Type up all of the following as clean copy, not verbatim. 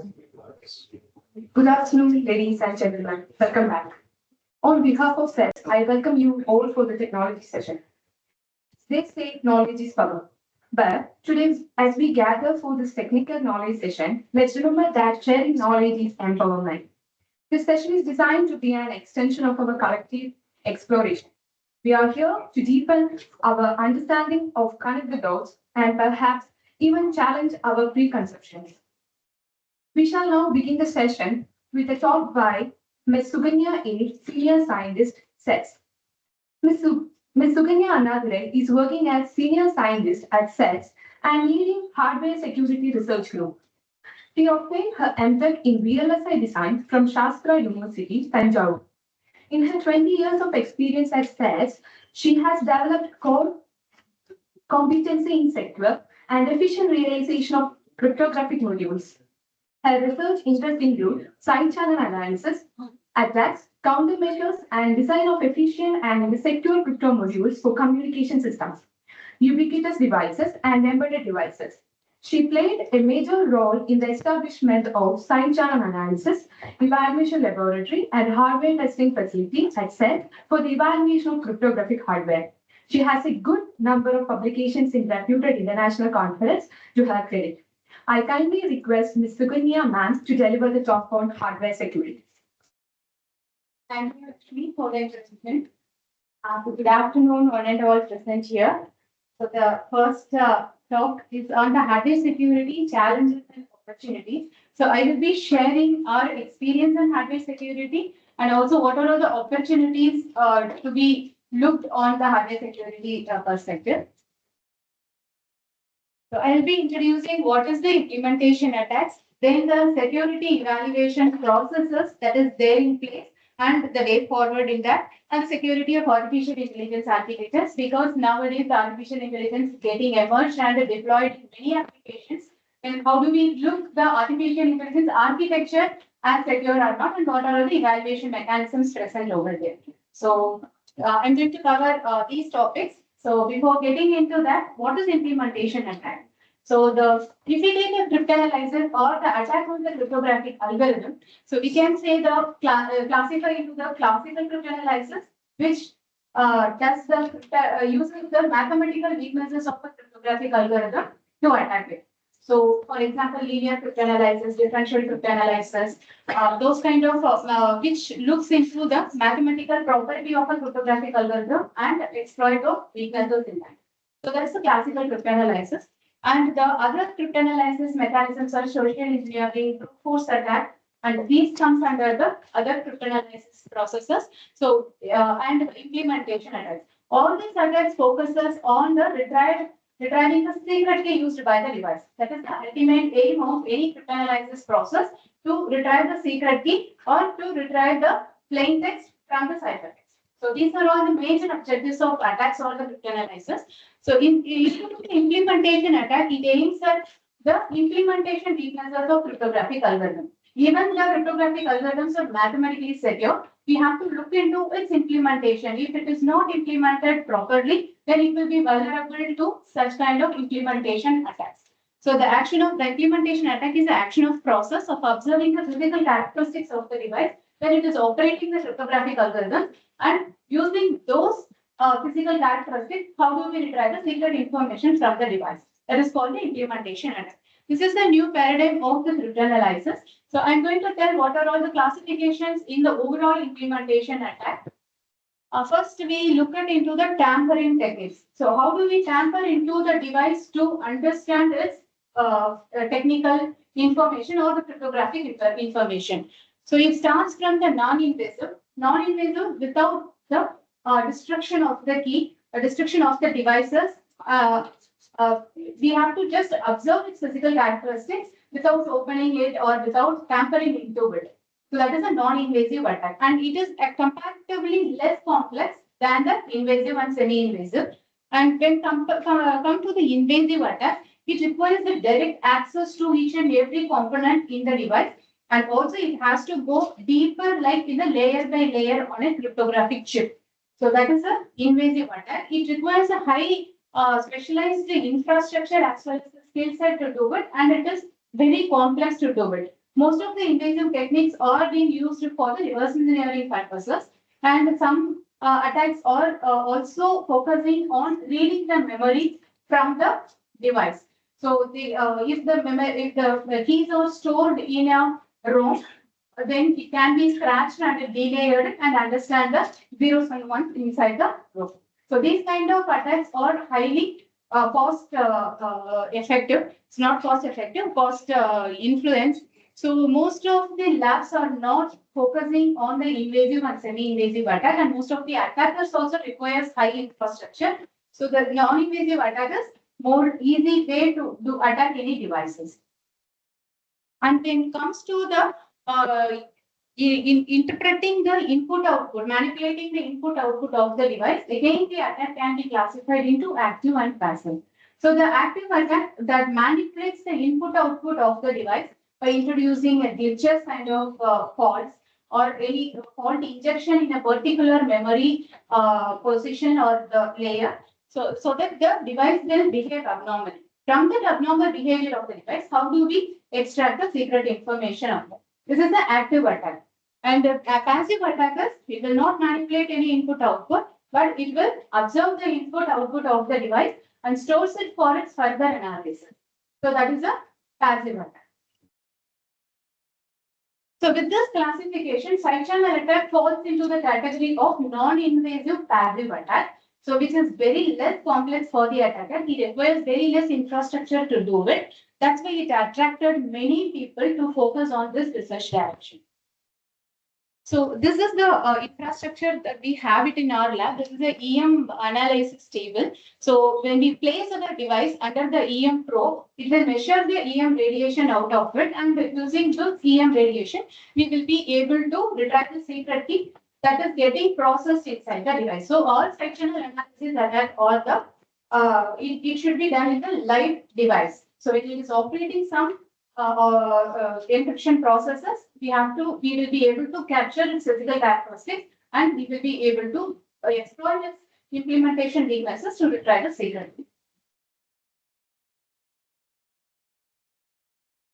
Good afternoon, ladies and gentlemen. Welcome back. On behalf of SET, I welcome you all for the technology session. They say knowledge is power. But today, as we gather for this technical knowledge session, let's remember that sharing knowledge is empowerment. This session is designed to be an extension of our collective exploration. We are here to deepen our understanding of connect the dots and perhaps even challenge our preconceptions. We shall now begin the session with a talk by Ms. Suganya A, Senior Scientist, SETS. Ms. Suganya Annadure is working as Senior Scientist at SETS and leading Hardware Security Research Group. She obtained her MTech in VLSI Design from Shastra University, Tanjore. In her 20 years of experience at SETS, she has developed core competency in secure and efficient realization of cryptographic modules. Her research interests include side channel analysis, attacks, countermeasures, and design of efficient and secure crypto modules for communication systems, ubiquitous devices, and embedded devices. She played a major role in the establishment of side channel analysis, evaluation laboratory, and hardware testing facility at SET for the evaluation of cryptographic hardware. She has a good number of publications in reputed international conferences to her credit. I kindly request Ms. Suganya ma'am to deliver the talk on hardware security. Thank you, Lakshmi, for the introduction. Good afternoon, one and all present here. So the first talk is on the hardware security challenges and opportunities. So I will be sharing our experience in hardware security and also what are all the opportunities to be looked on the hardware security perspective. So I'll be introducing what is the implementation attacks, then the security evaluation processes that is there in place and the way forward in that, and security of artificial intelligence architectures, because nowadays the artificial intelligence is getting emerged and deployed in many applications. And how do we look the artificial intelligence architecture as secure or not, and what are the evaluation mechanisms present over there. So I'm going to cover these topics. So before getting into that, what is implementation attack? So if we take a cryptanalysis or the attack on the cryptographic algorithm, so we can say the classify into the classical cryptanalysis, which does the uses the mathematical weaknesses of a cryptographic algorithm to attack it. So, for example, linear cryptanalysis, differential cryptanalysis, those kind of which looks into the mathematical property of a cryptographic algorithm and exploit the weaknesses in that. So that's the classical cryptanalysis. And the other cryptanalysis mechanisms are social engineering, brute force attack, and these comes under the other cryptanalysis processes. So and implementation attacks. All these attacks focuses on the retrieving the secret key used by the device. That is the ultimate aim of any cryptanalysis process, to retrieve the secret key or to retrieve the plain text from the ciphertext. So these are all the major objectives of attacks or the cryptanalysis. So in implementation attack, it aims at the implementation weaknesses of cryptographic algorithm. Even the cryptographic algorithms are mathematically secure, we have to look into its implementation. If it is not implemented properly, then it will be vulnerable to such kind of implementation attacks. So the action of the implementation attack is the action of process of observing the physical characteristics of the device when it is operating the cryptographic algorithm, and using those physical characteristics, how do we retrieve the secret information from the device? That is called the implementation attack. This is the new paradigm of the cryptanalysis. So I'm going to tell what are all the classifications in the overall implementation attack. First, we look at into the tampering techniques. So how do we tamper into the device to understand its technical information or the cryptographic information? So it starts from the non-invasive without the destruction of the key, destruction of the devices. We have to just observe its physical characteristics without opening it or without tampering into it. So that is a non-invasive attack, and it is comparatively less complex than the invasive and semi-invasive. And when come to the invasive attack, it requires the direct access to each and every component in the device, and also it has to go deeper, like in a layer by layer on a cryptographic chip. So that is an invasive attack. It requires a high specialized infrastructure as well as the skill set to do it, and it is very complex to do it. Most of the invasive techniques are being used for the reverse engineering purposes, and some attacks are also focusing on reading the memory from the device. So if the keys are stored in a ROM, then it can be scratched and delayered and understand the zeros and ones inside the ROM. So these kind of attacks are highly cost effective. It's not cost effective, cost influence. So most of the labs are not focusing on the invasive and semi-invasive attack, and most of the attackers also requires high infrastructure. So the non-invasive attackers more easy way to do attack any devices. And when it comes to the in interpreting the input output, manipulating the input output of the device, again the attack can be classified into active and passive. So the active attack that manipulates the input output of the device by introducing a glitches kind of faults or any fault injection in a particular memory position or the layer, so that the device will behave abnormally. From that abnormal behavior of the device, how do we extract the secret information of it? This is the active attack. And the passive attackers, it will not manipulate any input output, but it will observe the input output of the device and stores it for its further analysis. So that is a passive attack. So with this classification, side channel attack falls into the category of non-invasive passive attack. So which is very less complex for the attacker. It requires very less infrastructure to do it. That's why it attracted many people to focus on this research direction. So this is the infrastructure that we have it in our lab. This is the EM analysis table. So when we place a device under the EM probe, it will measure the EM radiation out of it, and using the EM radiation, we will be able to retrieve the secret key that is getting processed inside the device. So all sectional analysis that all the it should be done in the live device. So when it is operating some encryption processes, we will be able to capture its physical characteristics, and we will be able to exploit its implementation weaknesses to retrieve the secret.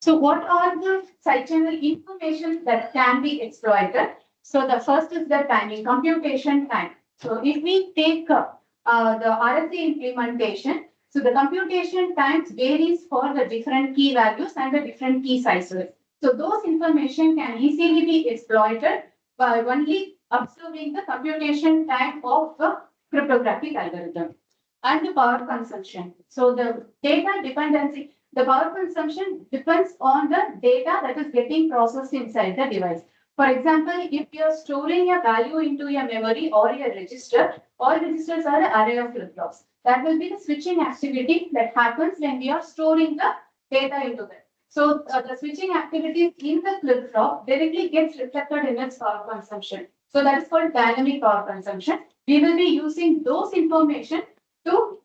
So what are the side channel information that can be exploited? So the first is the timing, computation time. So if we take the RSA implementation, so the computation times varies for the different key values and the different key sizes. So those information can easily be exploited by only observing the computation time of the cryptographic algorithm. And the power consumption. So the data dependency, the power consumption depends on the data that is getting processed inside the device. For example, if you are storing a value into a memory or a register, all registers are an array of flip-flops. That will be the switching activity that happens when we are storing the data into them. So the switching activity in the flip-flop directly gets reflected in its power consumption. So that is called dynamic power consumption. We will be using those information to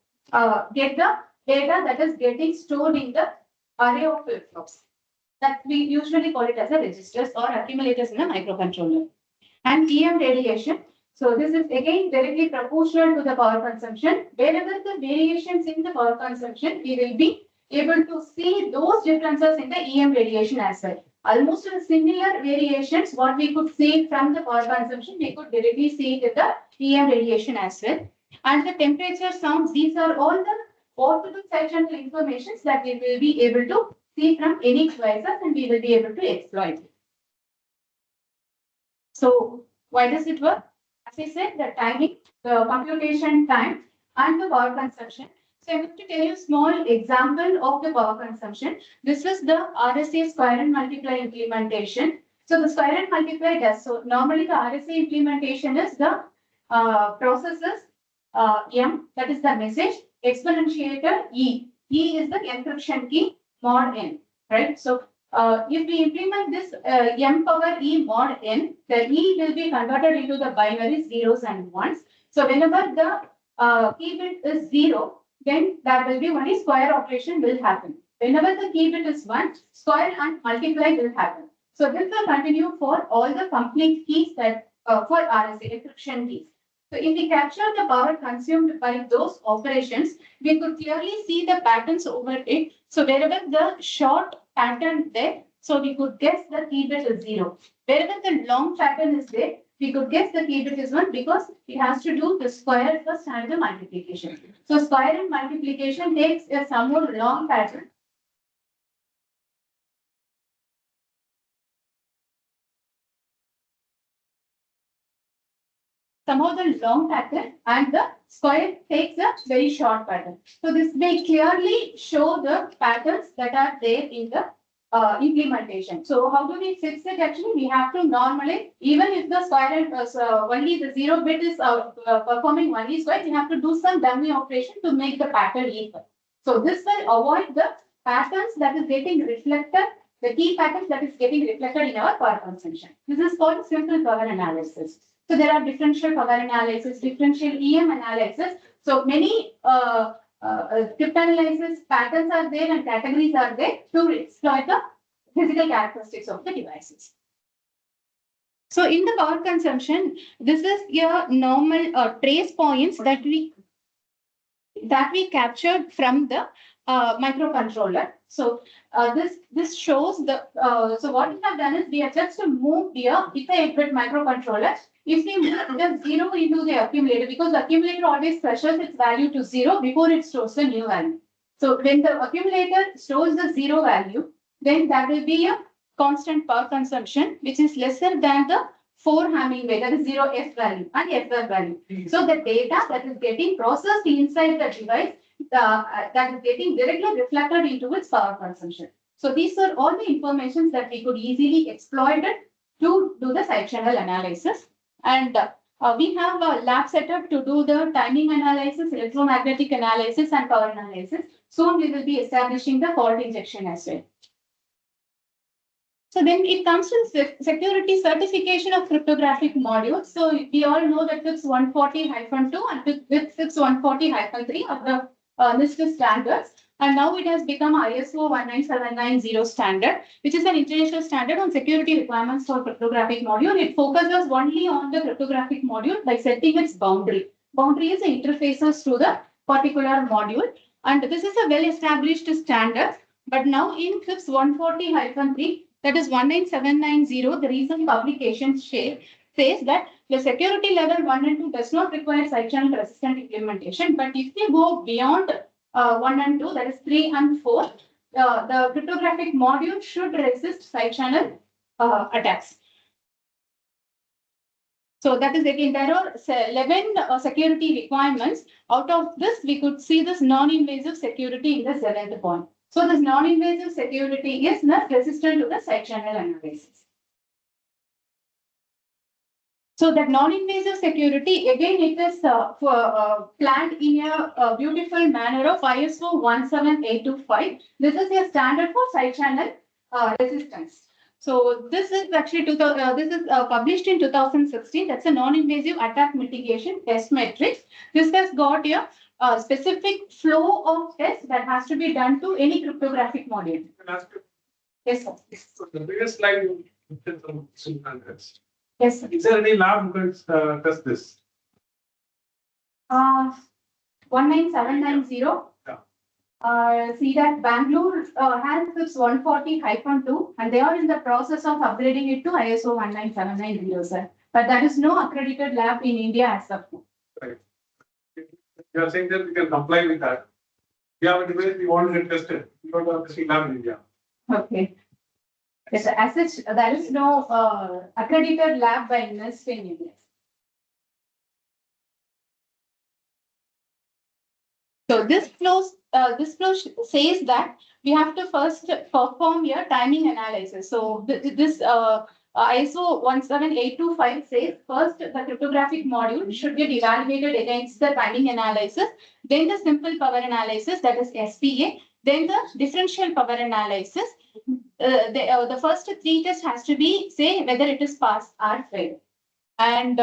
get the data that is getting stored in the array of flip-flops. That we usually call it as a registers or accumulators in a microcontroller. And EM radiation. So this is again directly proportional to the power consumption. Wherever the variations in the power consumption, we will be able to see those differences in the EM radiation as well. Almost similar variations, what we could see from the power consumption, we could directly see it in the EM radiation as well. And the temperature, sounds, these are all the possible side channel informations that we will be able to see from any devices, and we will be able to exploit it. So why does it work? As I said, the timing, the computation time, and the power consumption. So I'm going to tell you a small example of the power consumption. This is the RSA square and multiply implementation. So the square and multiply does. So normally the RSA implementation is the processes M, that is the message, exponentiator E. E is the encryption key mod N, right? So if we implement this M power E mod N, the E will be converted into the binary zeros and ones. So whenever the key bit is 0, then that will be only square operation will happen. Whenever the key bit is 1, square and multiply will happen. So this will continue for all the complete keys that for RSA encryption keys. So if we capture the power consumed by those operations, we could clearly see the patterns over it. So wherever the short pattern there, So we could guess the key bit is 0. Wherever the long pattern is there, we could guess the key bit is 1 because it has to do the square first and the multiplication. So square and multiplication takes a somewhat long pattern. Somehow the long pattern and the square takes a very short pattern. So this may clearly show the patterns that are there in the implementation. So how do we fix it? Actually, we have to normalize, even if the square and only the 0 bit is performing only square, we have to do some dummy operation to make the pattern equal. So this will avoid the patterns that is getting reflected, the key patterns that is getting reflected in our power consumption. This is called simple power analysis. So there are differential power analysis, differential EM analysis. So many cryptanalysis patterns are there and categories are there to exploit the physical characteristics of the devices. So in the power consumption, this is your normal trace points that we captured from the microcontroller. So this shows the so what we have done is we have just moved here. It's a 8-bit microcontroller. If we move the 0 into the accumulator, because the accumulator always pressures its value to 0 before it stores the new value. So when the accumulator stores the 0 value, then that will be a constant power consumption, which is lesser than the 4 Hamming weight, that is 0 F value and FF value. So the data that is getting processed inside the device that is getting directly reflected into its power consumption. So these are all the informations that we could easily exploit it to do the side channel analysis. And we have a lab setup to do the timing analysis, electromagnetic analysis, and power analysis. Soon we will be establishing the fault injection as well. So then it comes to security certification of cryptographic modules. So we all know that FIPS 140-2 and with FIPS 140-3 of the NIST standards. And now it has become ISO 19790 standard, which is an international standard on security requirements for cryptographic module. It focuses only on the cryptographic module by setting its boundary. Boundary is the interfaces to the particular module. And this is a well-established standard. But now in FIPS 140-3, that is 19790, the recent publication says that the security level 1 and 2 does not require side channel resistant implementation. But if we go beyond 1 and 2, that is 3 and 4, the cryptographic module should resist side channel attacks. So that is again, there are 11 security requirements. Out of this, we could see this non-invasive security in the 7th point. So this non-invasive security is not resistant to the side channel analysis. So that non-invasive security, again, it is planned in a beautiful manner of ISO 17825. This is a standard for side channel resistance. So this is actually published in 2016. That's a non-invasive attack mitigation test matrix. This has got a specific flow of tests that has to be done to any cryptographic module. Yes, sir. So the previous slide you did some standards. Yes, sir. Is there any lab who can test this? 19790. Yeah. See that Bangalore has FIPS 140-2 and they are in the process of upgrading it to ISO 19790, sir. But there is no accredited lab in India as of now. Right. You are saying that we can comply with that. We have a device we want to get tested. We don't have a lab in India. Okay. Yes, as such, there is no accredited lab by NIST in India. So this flow says that we have to first perform your timing analysis. So this ISO 17825 says first the cryptographic module should get evaluated against the timing analysis, then the simple power analysis, that is SPA, then the differential power analysis. The first 3 tests has to be say whether it is passed or failed. And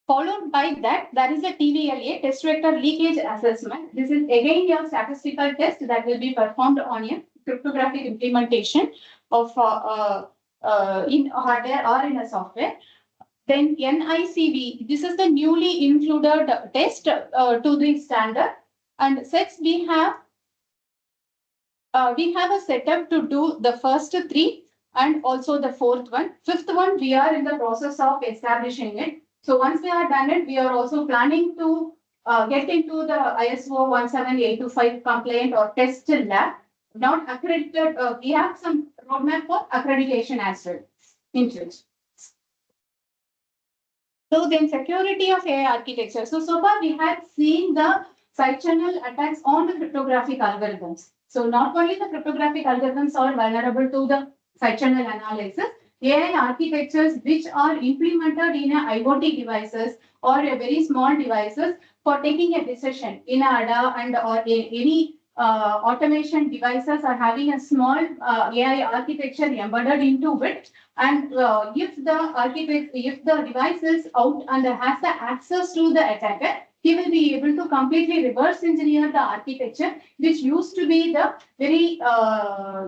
followed by that, there is a TVLA, test vector leakage assessment. This is again your statistical test that will be performed on a cryptographic implementation of in hardware or in a software. Then NICV, this is the newly included test to the standard. And since we have a setup to do the first 3, and also the fourth one. Fifth one, we are in the process of establishing it. So once we are done it, we are also planning to get into the ISO 17825 compliant or test lab, not accredited. We have some roadmap for accreditation as well. Interest. So then security of AI architecture. So far we had seen the side channel attacks on the cryptographic algorithms. So not only the cryptographic algorithms are vulnerable to the side channel analysis, AI architectures which are implemented in a IoT devices or a very small devices for taking a decision in a ADA and or any automation devices are having a small AI architecture embedded into it. And if the device is out and has the access to the attacker, he will be able to completely reverse engineer the architecture, which used to be the very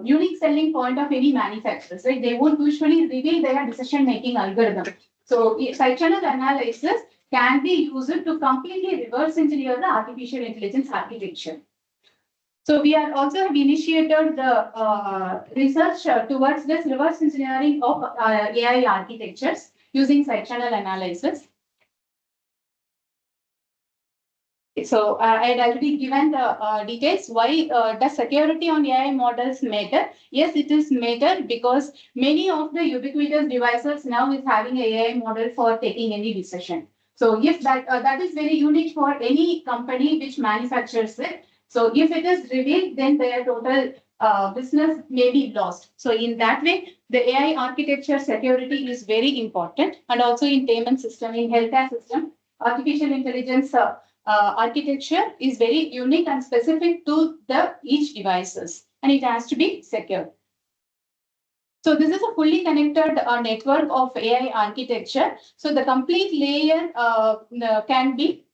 unique selling point of any manufacturers. Right? They won't usually reveal their decision-making algorithm. So side channel analysis can be used to completely reverse engineer the artificial intelligence architecture. So we are also have initiated the research towards this reverse engineering of AI architectures using side channel analysis. So I had already given the details. Why does security on AI models matter? Yes, it is matter because many of the ubiquitous devices now is having an AI model for taking any decision. So if that is very unique for any company which manufactures it. So if it is revealed, then their total business may be lost. So in that way, the AI architecture security is very important. And also in payment system, in healthcare system, artificial intelligence architecture is very unique and specific to the each devices, and it has to be secure. So this is a fully connected network of AI architecture. So the complete layer can be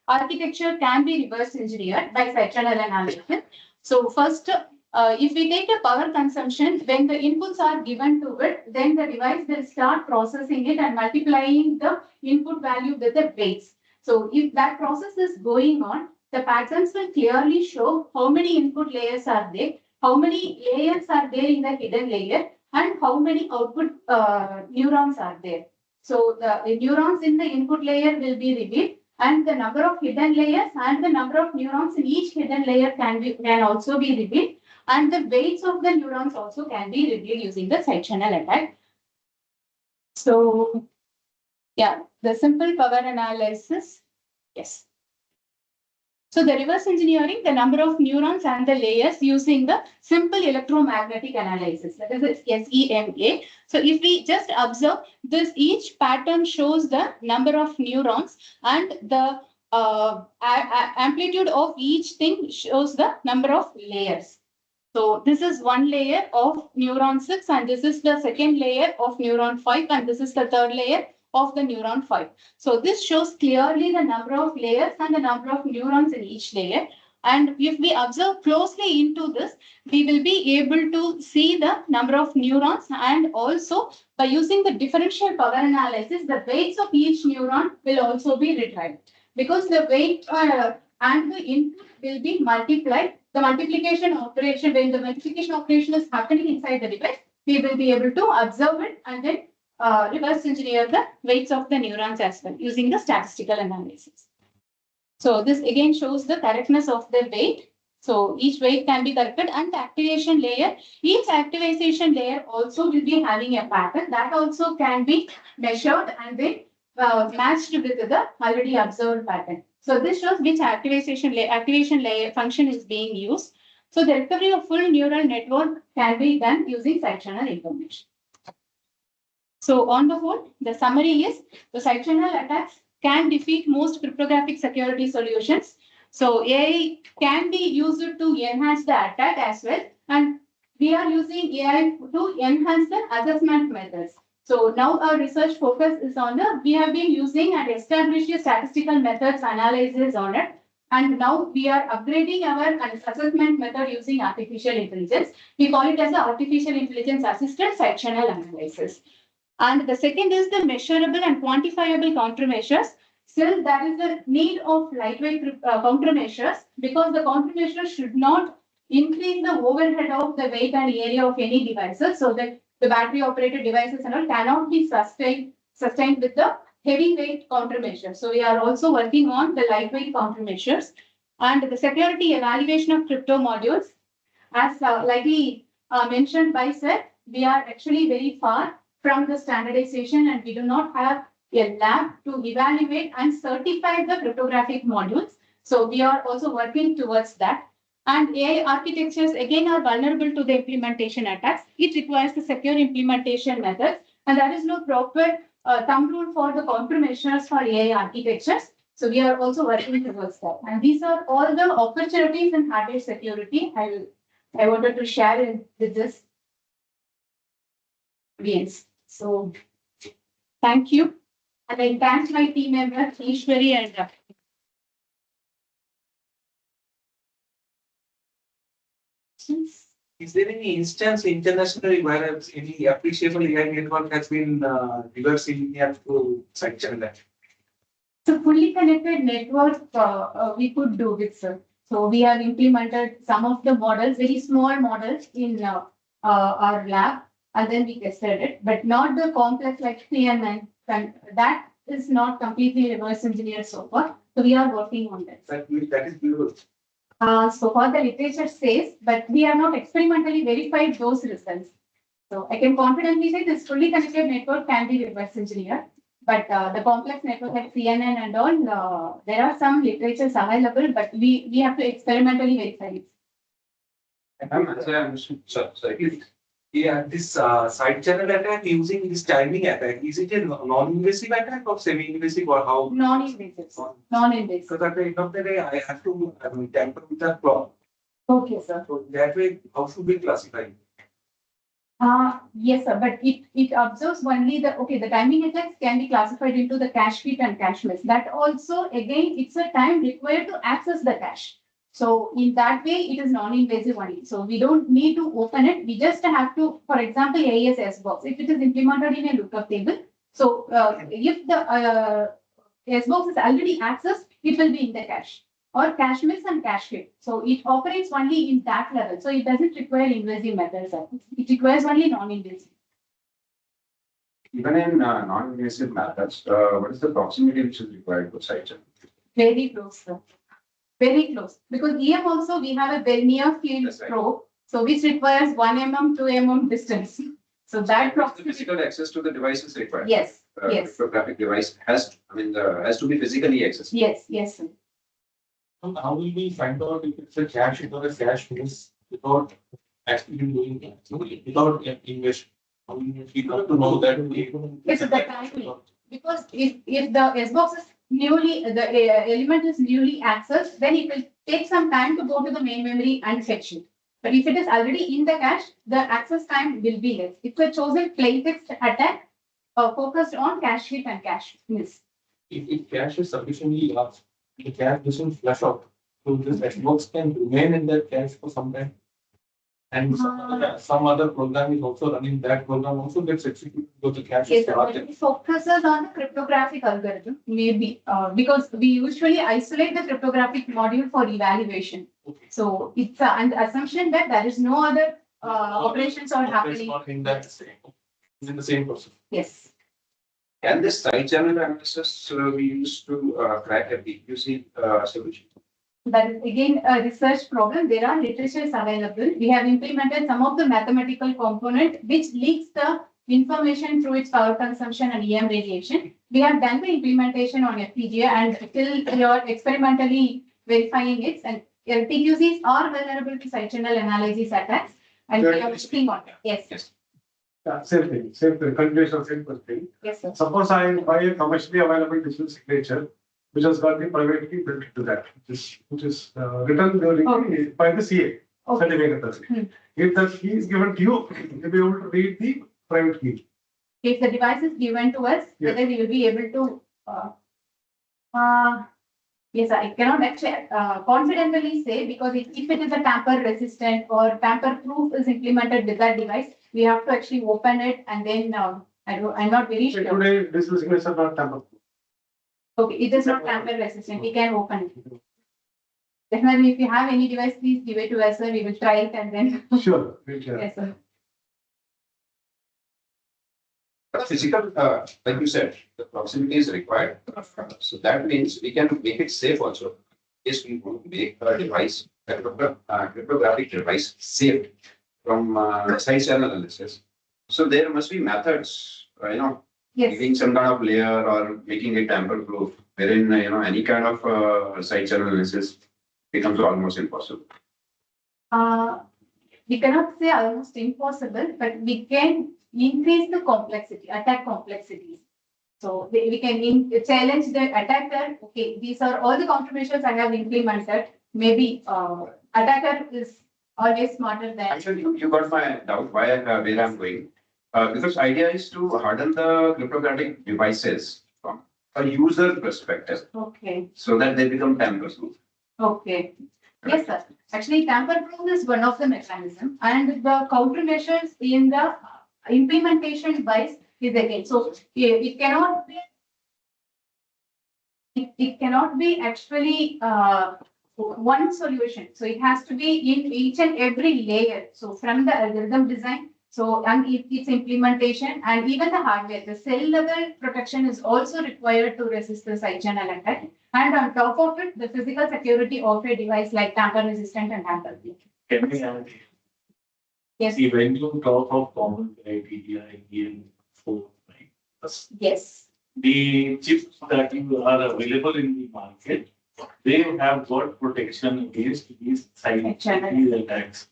architecture can be reverse engineered by side channel analysis. So first, if we take a power consumption, when the inputs are given to it, then the device will start processing it and multiplying the input value with the weights. So if that process is going on, the patterns will clearly show how many input layers are there, how many layers are there in the hidden layer, and how many output neurons are there. So the neurons in the input layer will be revealed, and the number of hidden layers and the number of neurons in each hidden layer can also be revealed, and the weights of the neurons also can be revealed using the side channel attack. So yeah, the simple power analysis, yes. So the reverse engineering, the number of neurons and the layers using the simple electromagnetic analysis, that is SEMA. So if we just observe this, each pattern shows the number of neurons and the amplitude of each thing shows the number of layers. So this is one layer of neuron 6 and this is the second layer of neuron 5 and this is the third layer of the neuron 5. So this shows clearly the number of layers and the number of neurons in each layer. And if we observe closely into this, we will be able to see the number of neurons, and also by using the differential power analysis, the weights of each neuron will also be retrieved, because the weight and the input will be multiplied. The multiplication operation, when the multiplication operation is happening inside the device, we will be able to observe it and then reverse engineer the weights of the neurons as well using the statistical analysis. So this again shows the correctness of the weight. So each weight can be corrected, and the activation layer, each activation layer also will be having a pattern that also can be measured and then matched with the already observed pattern. So this shows which activation layer function is being used. So the recovery of full neural network can be done using side channel information. So on the whole, the summary is the side channel attacks can defeat most cryptographic security solutions. So AI can be used to enhance the attack as well. And we are using AI to enhance the assessment methods. So now our research focus is on we have been using and established statistical methods analysis on it. And now we are upgrading our assessment method using artificial intelligence. We call it as the artificial intelligence assisted side channel analysis. And the second is the measurable and quantifiable countermeasures. Still, there is a need of lightweight countermeasures, because the countermeasures should not increase the overhead of the weight and area of any devices so that the battery operated devices and all cannot be sustained with the heavyweight countermeasures. So we are also working on the lightweight countermeasures and the security evaluation of crypto modules. As likely mentioned by Sir, we are actually very far from the standardization and we do not have a lab to evaluate and certify the cryptographic modules. So we are also working towards that. And AI architectures again are vulnerable to the implementation attacks. It requires the secure implementation methods and there is no proper thumb rule for the countermeasures for AI architectures. So we are also working towards that. And these are all the opportunities in hardware security I wanted to share with this audience. So thank you. And I thank my team members, Ishwari and Is there any instance internationally where any appreciable AI network has been reversed engineered to side channel that? So fully connected network, we could do with, sir. So we have implemented some of the models, very small models in our lab, and then we tested it, but not the complex like CNN. And that is not completely reverse engineered so far. So we are working on that. That is beautiful. So far the literature says, but we have not experimentally verified those results. So I can confidently say this fully connected network can be reverse engineered. But the complex network like CNN and all, there are some literatures available, but we have to experimentally verify it. Yeah, this side channel attack using this timing attack, is it a non-invasive attack or semi-invasive or how? Non-invasive, sir. Non-invasive. Because at the end of the day, I have to tamper with that clock. Okay, sir. So that way, how should we classify? Yes, sir, but it observes only the timing attacks can be classified into the cache hit and cache miss. That also, again, it's a time required to access the cache. So in that way, it is non-invasive only. So we don't need to open it. We just have to, for example, AES box, if it is implemented in a lookup table. So if the S box is already accessed, it will be in the cache or cache miss and cache hit. So it operates only in that level. So it doesn't require invasive methods. It requires only non-invasive. Even in non-invasive methods, what is the proximity which is required for side channel? Very close, sir. Very close. Because EM also we have a very near field That's right. probe, so which requires 1 mm, 2 mm distance. So that The proximity, physical access to the device is required. yes, yes, Cryptographic device has, has to be physically accessible. yes, yes, sir. How will we find out if it's a cache hit or a cache miss without actually doing it, without invest? How will we come to know that? It's the timing. Because if the S box is the element is newly accessed, then it will take some time to go to the main memory and fetch it. But if it is already in the cache, the access time will be less. It's a chosen plaintext attack focused on cache hit and cache miss. If cache is sufficiently large, the cache doesn't flush out. So this Xbox can remain in that cache for some time. And some other program is also running, that program also gets executed because the cache is Yes, large. it focuses on the cryptographic algorithm, maybe, because we usually isolate the cryptographic module for evaluation. Okay. So it's an assumption that there is no other operations are It's happening. not in that same, it's in the same process. Yes. Can this side channel analysis be used to crack a PQC solution? That is again a research problem. There are literatures available. We have implemented some of the mathematical component which leaks the information through its power consumption and EM radiation. We have done the implementation on FPGA and still we are experimentally verifying it. And PQCs are vulnerable to side channel analysis attacks. And we are working on it. Yes. Yes. Yeah, same thing, continuation of same thing. Yes, sir. Suppose I buy a commercially available digital signature, which has got the private key built into that, which is written Okay. by the CA, Okay. certificate authority. Hmm. If that key is given to you, you'll be able to read the private key. If the device is given to us, Yes. whether we will be able to, yes, I cannot actually confidently say because if it is a tamper resistant or tamper proof is implemented with that device, we have to actually open it and then I'm not very So sure. today, digital signatures are not tamper. Okay, it is not tamper resistant. We can open it. Definitely, if you have any device, please give it to us, sir. We will try it and then. Sure. Yes, sir. But physical, like you said, the proximity is required. So that means we can make it safe also. Yes, we want to make a device, cryptographic device safe from side channel analysis. So there must be methods, Yes. giving some kind of layer or making it tamper proof, wherein, any kind of side channel analysis becomes almost impossible. We cannot say almost impossible, but we can increase the complexity, attack complexities. So we can challenge the attacker. Okay, these are all the countermeasures I have implemented. Maybe attacker is always smarter than. Actually, you got my doubt where I'm going. Because idea is to harden the cryptographic devices from a user perspective Okay, so that they become tamper proof. okay. Yes, sir. Actually, tamper-proof is one of the mechanism, and the countermeasures in the implementation wise is again. So it cannot be. It cannot be actually one solution. So it has to be in each and every layer. So from the algorithm design, so and its implementation, and even the hardware, the cell level protection is also required to resist the side channel attack. And on top of it, the physical security of a device like tamper resistant and tamper proof. Can we add? Yes. See, when you talk of common criteria in 4, right? Yes. The chips that you are available in the market, they have got protection against these side channel attacks.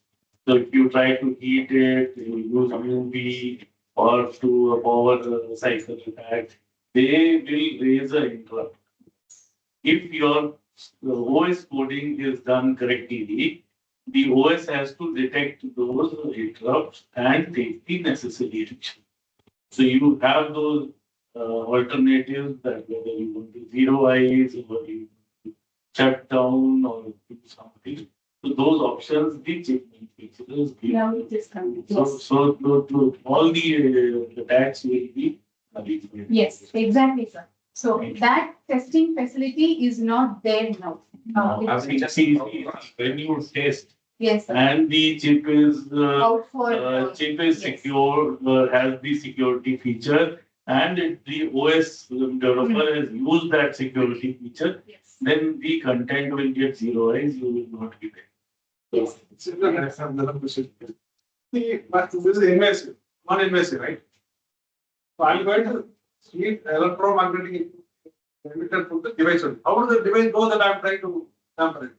So if you try to heat it, you use UV or to a power cycle attack, they will raise an interrupt. If your OS coding is done correctly, the OS has to detect those interrupts and take the necessary action. So you have those alternatives that whether you want to zero eyes or you shut down or do something. So those options the chip manufacturers give. Now it is coming. So all the attacks will be. Yes, exactly, sir. So that testing facility is not there now. When you test Yes, sir. and the chip is Out for. chip is yes. secure, has the security feature, and the OS developer has used that security feature, Yes. then the content will get zero eyes, you will not get it. Yes. Similar, I have another question. See, but this is invasive, non-invasive, right? So I'm going to see electromagnetic emitter from the device. How does the device know that I'm trying to tamper it?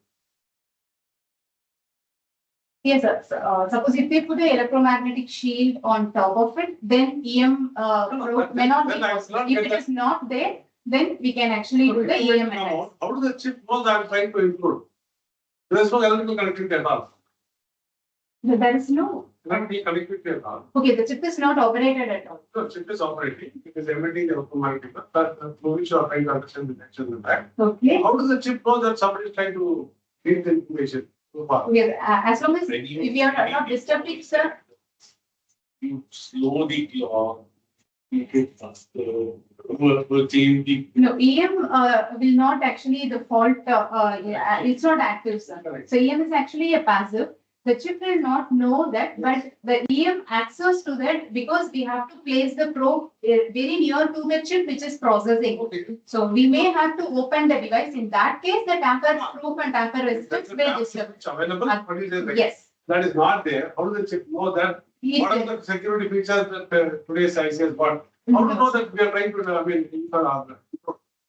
Yes, sir. Suppose if we put an electromagnetic shield on top of it, then EM probe may not be then I will possible. not If get it that. is not there, then we can actually do the EM attack. How does the chip know that I'm trying to include? There is no electrical connectivity at all. There is no. Not be connectivity at all. Okay, the chip is not operated at all. The chip is operating, it is emitting electromagnetic, but through which you are trying to understand the action and that. Okay. How does the chip know that somebody is trying to read the information so far? Okay, as long as When you- if we are not disturbing, sir. You slow the clock, make it faster, change the. No, EM will not actually the fault, it's not active, sir. Correct. So EM is actually a passive. The chip will not know that, but the EM access to that because we have to place the probe very near to the chip which is processing. Okay. So we may have to open the device. In that case, the tamper proof and tamper resistance That's will the disturb. It's available, but it is Yes. that is not there. How does the chip know that? What are the security features that today's IC has got? How to know that we are trying to, infer our.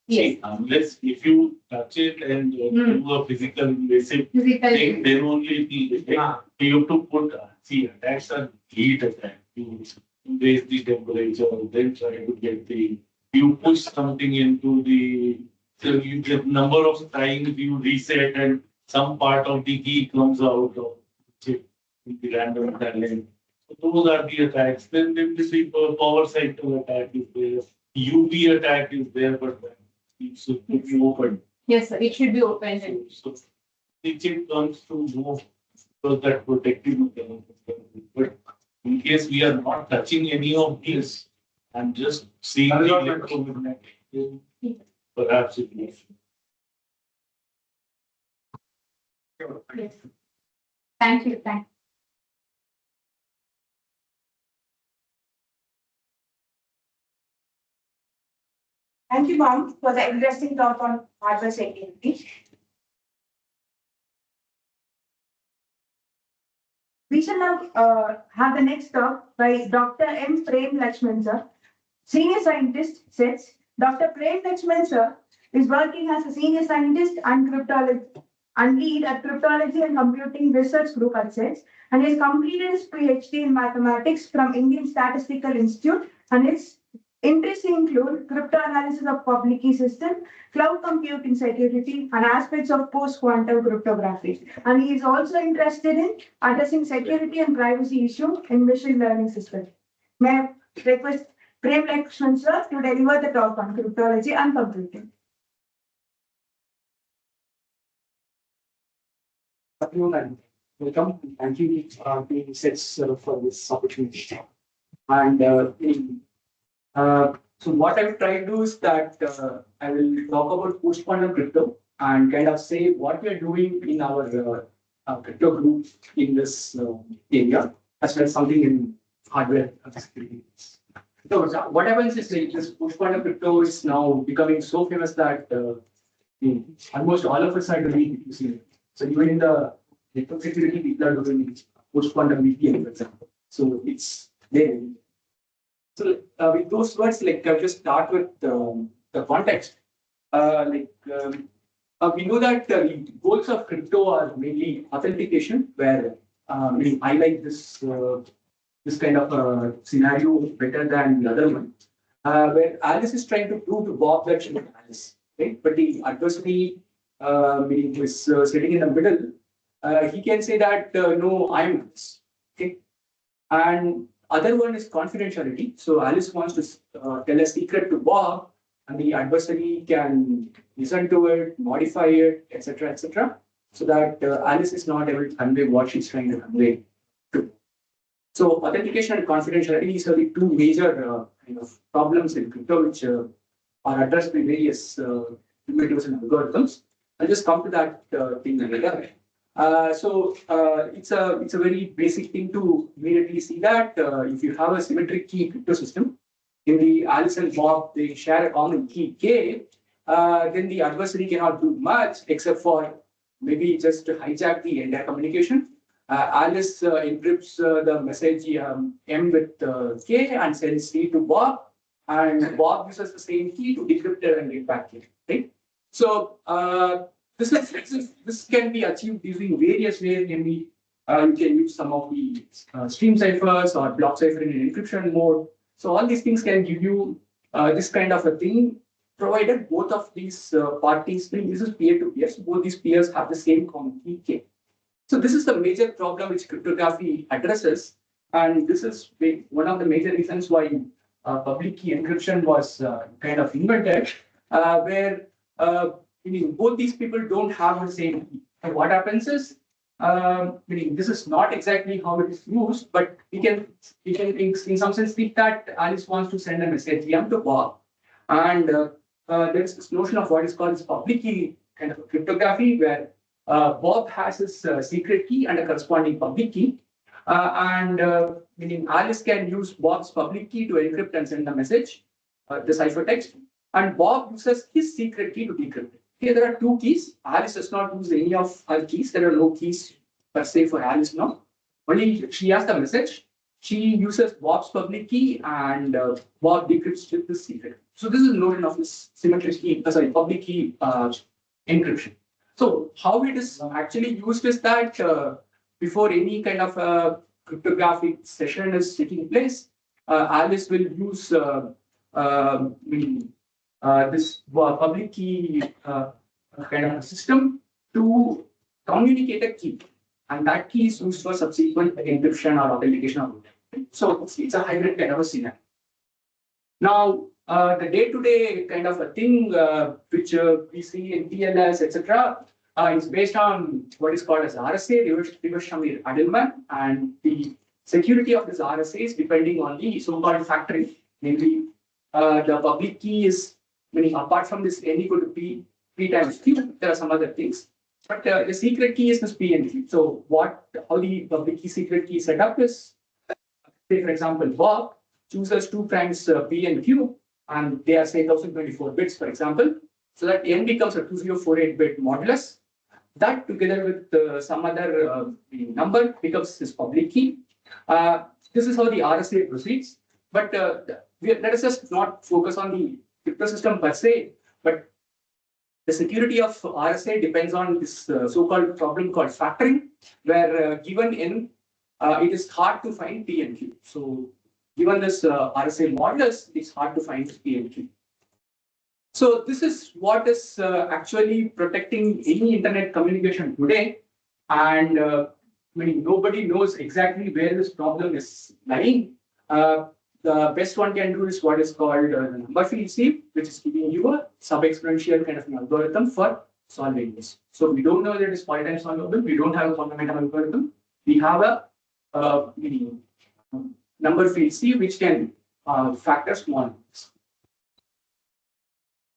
Yes. Unless if you touch it and do a physical invasive Physical. thing, then only it will detect. Ah. You have to put, see, attacks are heat attack. You raise the temperature, then try to get you push something into so you get number of times you reset and some part of the key comes out of chip in the random talent. So those are the attacks. Then the power cycle attack is there. UV attack is there, but it should be open. Yes, sir. It should be opened. So the chip comes to know because that protective mechanism. But in case we are not touching any of these and just seeing That is the not my electromagnetic, perhaps it is. Yes. Thank you, thank you. Thank you, ma'am, for the interesting talk on hardware security. We shall now have the next talk by Dr. M. Prem Lakshman sir, senior scientist, SETS. Dr. Prem Lakshman sir is working as a senior scientist and cryptologist and lead at Cryptology and Computing Research Group at SETS, and he has completed his PhD in mathematics from Indian Statistical Institute, and his interests include cryptanalysis of public key system, cloud computing security, and aspects of post-quantum cryptography. And he is also interested in addressing security and privacy issue in machine learning systems. May I request Prem Lakshman sir to deliver the talk on cryptology and computing. Afternoon and welcome. Thank you to SETS for this opportunity. And so what I will try to do is that I will talk about post-quantum crypto and kind of say what we are doing in our crypto group in this area, as well as something in hardware security. So what happens is like this post-quantum crypto is now becoming so famous that almost all of us are doing using it. So even in the network security, people are doing post-quantum VPN, for example. So it's there. So with those words, like I'll just start with the context. We know that the goals of crypto are mainly authentication, where we highlight this this kind of scenario better than the other one, where Alice is trying to prove to Bob that she is Alice, right? But the adversary, meaning who is sitting in the middle, he can say that no, I'm Alice, okay? And other one is confidentiality. So Alice wants to tell a secret to Bob, and the adversary can listen to it, modify it, etc., so that Alice is not able to convey what she's trying to convey to. So authentication and confidentiality, these are the two major kind of problems in crypto, which are addressed by various primitives and algorithms. I'll just come to that thing later. It's a very basic thing to immediately see that if you have a symmetric key crypto system, in the Alice and Bob, they share a common key K, then the adversary cannot do much except for maybe just to hijack the entire communication. Alice encrypts the message M with K and sends C to Bob, and Bob uses the same key to decrypt it and get back K, right? So this can be achieved using various ways. You can use some of the stream ciphers or block cipher in encryption mode. So all these things can give you this kind of a thing, provided both of these parties, this is peer-to-peer, so both these peers have the same common key K. So this is the major problem which cryptography addresses, and this is one of the major reasons why public key encryption was kind of invented, where both these people don't have the same key. And what happens is, this is not exactly how it is used, but we can in some sense think that Alice wants to send a message M to Bob, and there's this notion of what is called public key kind of cryptography, where Bob has his secret key and a corresponding public key, meaning Alice can use Bob's public key to encrypt and send the message, the ciphertext, and Bob uses his secret key to decrypt it. Here there are two keys. Alice does not use any of her keys. There are no keys per se for Alice now. Only she has the message. She uses Bob's public key, and Bob decrypts with the secret. So this is the notion of this symmetric key, public key encryption. So how it is actually used is that before any kind of a cryptographic session is taking place, Alice will use this public key kind of a system to communicate a key, and that key is used for subsequent encryption or authentication of it. So it's a hybrid kind of a scenario. Now, the day-to-day kind of a thing which we see in TLS, etc., is based on what is called as RSA, reverse Shamir Adelman, and the security of this RSA is depending on the so-called factoring, namely the public key is, meaning apart from this n equal to p times q, there are some other things. But the secret key is this PN key. So how the public key secret key setup is, say for example, Bob chooses two primes P and Q, and they are say 1024 bits, for example. So that N becomes a 2048-bit modulus. That together with some other number becomes this public key. This is how the RSA proceeds. But let us just not focus on the crypto system per se, but the security of RSA depends on this so-called problem called factoring, where given N, it is hard to find P and Q. So given this RSA modulus, it's hard to find P and Q. So this is what is actually protecting any internet communication today. And nobody knows exactly where this problem is lying. The best one can do is what is called number field sieve, which is giving you a sub-exponential kind of an algorithm for solving this. So we don't know that it is polytime solvable. We don't have a fundamental algorithm. We have a number field sieve, which can factor small numbers.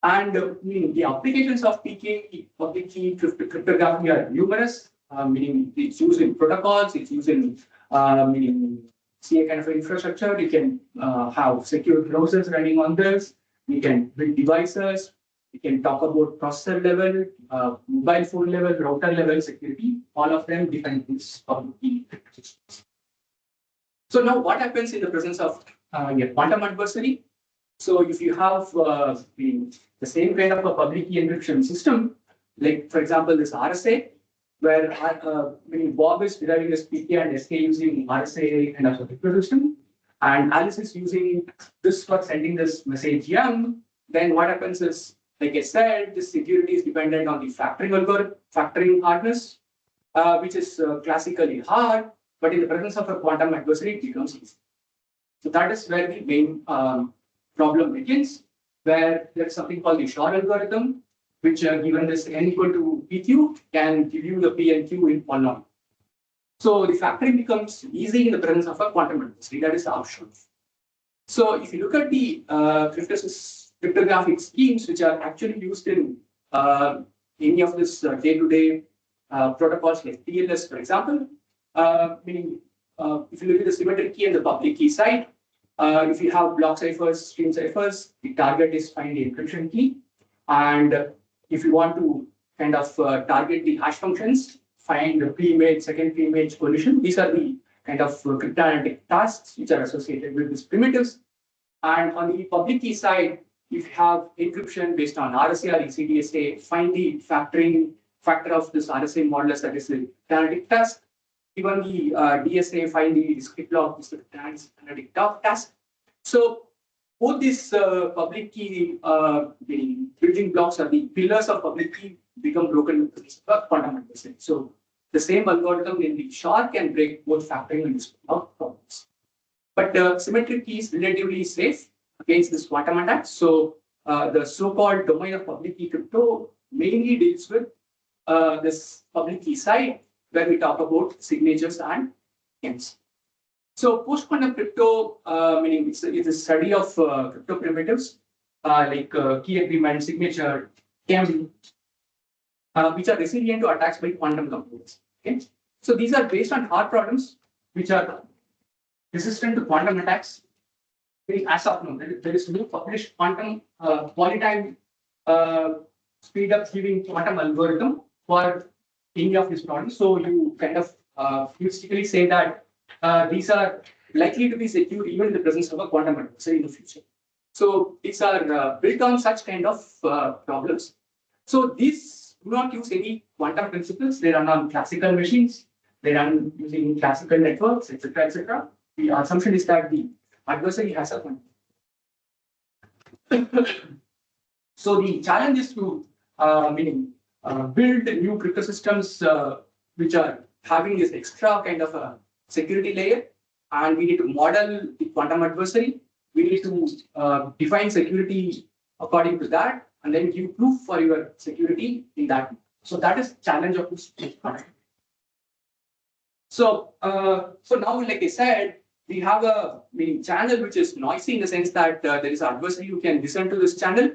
And the applications of PK, public key cryptography are numerous, meaning it's used in protocols, it's used in CA kind of infrastructure. You can have secure browsers running on this. We can build devices. We can talk about processor level, mobile phone level, router level security. All of them depend on this public key systems. So now what happens in the presence of a quantum adversary? So if you have the same kind of a public key encryption system, like for example, this RSA, where Bob is deriving this PK and SK using RSA kind of a crypto system, and Alice is using this for sending this message M, then what happens is, like I said, this security is dependent on the factoring algorithm, factoring hardness, which is classically hard, but in the presence of a quantum adversary, it becomes easy. So that is where the main problem begins, where there is something called the Shor algorithm, which given this n equal to PQ can give you the P and Q in polynomial. So the factoring becomes easy in the presence of a quantum adversary. That is the option. So if you look at the cryptographic schemes which are actually used in any of this day-to-day protocols like TLS, for example, if you look at the symmetric key and the public key side, if you have block ciphers, stream ciphers, the target is find the encryption key. And if you want to kind of target the hash functions, find the pre-image, second pre-image collision, these are the kind of cryptanalytic tasks which are associated with these primitives. And on the public key side, if you have encryption based on RSA or ECDSA, find the factor of this RSA modulus, that is the cryptanalytic task. Even the DSA, find the discrete log, is the cryptanalytic task. So both these public key building blocks are the pillars of public key become broken with quantum adversary. So the same algorithm in the Shor can break both factoring and discrete log problems. But symmetric key is relatively safe against this quantum attacks. So the so-called domain of public key crypto mainly deals with this public key side, where we talk about signatures and keys. So post-quantum crypto, meaning it's a study of crypto primitives like key agreement, signature, KEM, which are resilient to attacks by quantum computers. Okay, so these are based on hard problems which are resistant to quantum attacks. As of now, there is no published quantum polytime speed up giving quantum algorithm for any of these problems. So you kind of heuristically say that these are likely to be secure even in the presence of a quantum adversary in the future. So these are built on such kind of problems. So these do not use any quantum principles. They run on classical machines. They run using classical networks, etc., etc. The assumption is that the adversary has a quantum. So the challenge is to build new crypto systems which are having this extra kind of a security layer, and we need to model the quantum adversary. We need to define security according to that, and then give proof for your security in that. So that is the challenge of this. So now, like I said, we have a channel which is noisy in the sense that there is an adversary who can listen to this channel.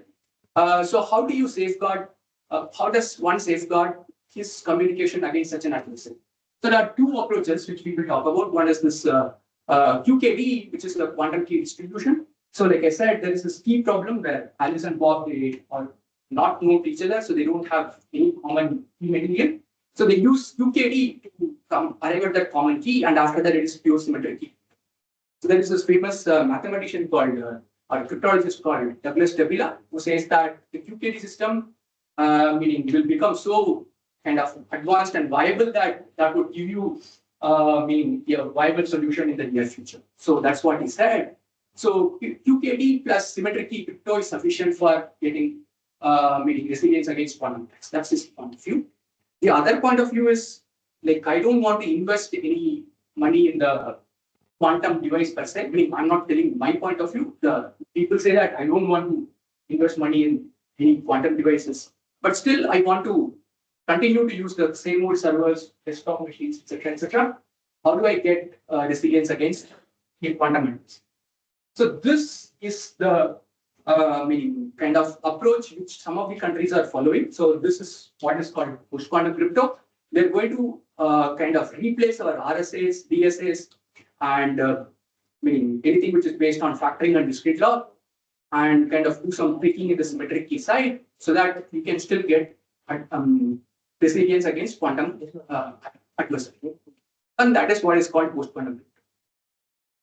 So how do you safeguard? How does one safeguard his communication against such an adversary. So there are two approaches which we will talk about. One is this QKD, which is the quantum key distribution. So like I said, there is this key problem where Alice and Bob, they are not known to each other, so they don't have any common key material. So they use QKD to arrive at that common key, and after that it is pure symmetric key. So there is this famous mathematician called, or cryptologist called Douglas Davila, who says that the QKD system meaning will become so kind of advanced and viable that would give you meaning a viable solution in the near future. So that's what he said. So QKD plus symmetric key crypto is sufficient for getting meaning resilience against quantum attacks. That's his point of view. The other point of view is like I don't want to invest any money in the quantum device per se. I mean, I'm not telling my point of view. The people say that I don't want to invest money in any quantum devices, but still I want to continue to use the same old servers, desktop machines, etc., etc. How do I get resilience against quantum attacks? So this is the meaning kind of approach which some of the countries are following. So this is what is called post-quantum crypto. They're going to kind of replace our RSAs, DSAs, and meaning anything which is based on factoring and discrete law, and kind of do some tweaking in the symmetric key side so that we can still get resilience against quantum adversary. And that is what is called post-quantum crypto.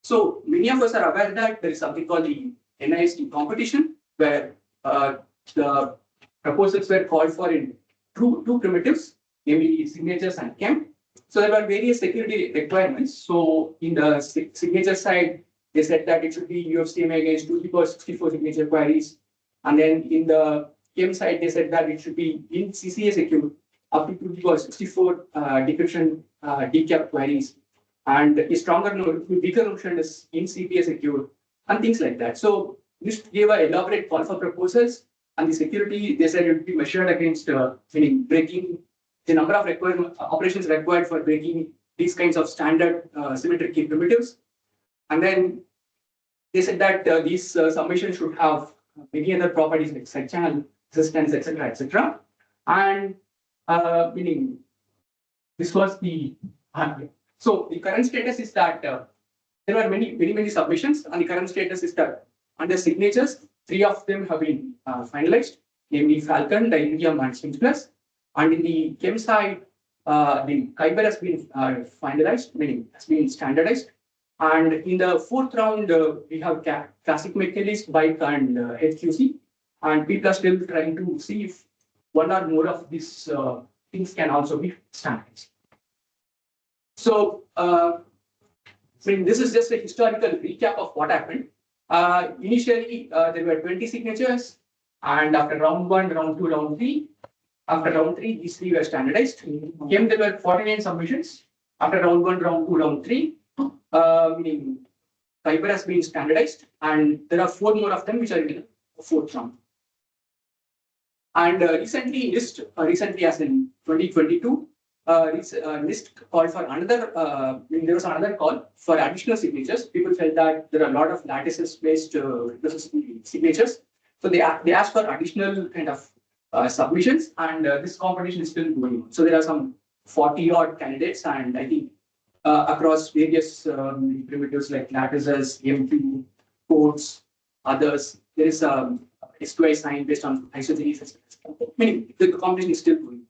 So many of us are aware that there is something called the NIST competition, where the proposals were called for in two primitives, namely signatures and CHEM. So there were various security requirements. So in the signature side, they said that it should be UFCMA against 2 to the power 64 signature queries. And then in the CHEM side, they said that it should be in CCA secure up to 2 to the power 64 decryption decap queries. And a stronger note, weaker notion is in CPA secure and things like that. So this gave an elaborate call for proposals, and the security, they said it would be measured against meaning breaking the number of operations required for breaking these kinds of standard symmetric key primitives. And then they said that these submissions should have many other properties like side channel resistance, etc., etc. And meaning this was the so the current status is that there were many submissions, and the current status is that under signatures, 3 of them have been finalized, namely Falcon, Dynamium, and Sphinx Plus. And in the CHEM side, the Kyber has been finalized, meaning has been standardized. And in the 4th round, we have Classic Mechanist, Bike, and HQC. And people are still trying to see if one or more of these things can also be standardized. So, this is just a historical recap of what happened. Initially, there were 20 signatures, and after round 1, round 2, round 3, after round 3, these 3 were standardized. There were 49 submissions. After round 1, round 2, round 3, meaning Kyber has been standardized, and there are 4 more of them which are in the 4th round. And recently as in 2022, NIST called for another, there was another call for additional signatures. People felt that there are a lot of lattices-based signatures. So they asked for additional kind of submissions, and this competition is still going on. So there are some 40 odd candidates, and I think across various primitives like lattices, M2, codes, others, there is SQI sign based on isogenes. Meaning the competition is still going on.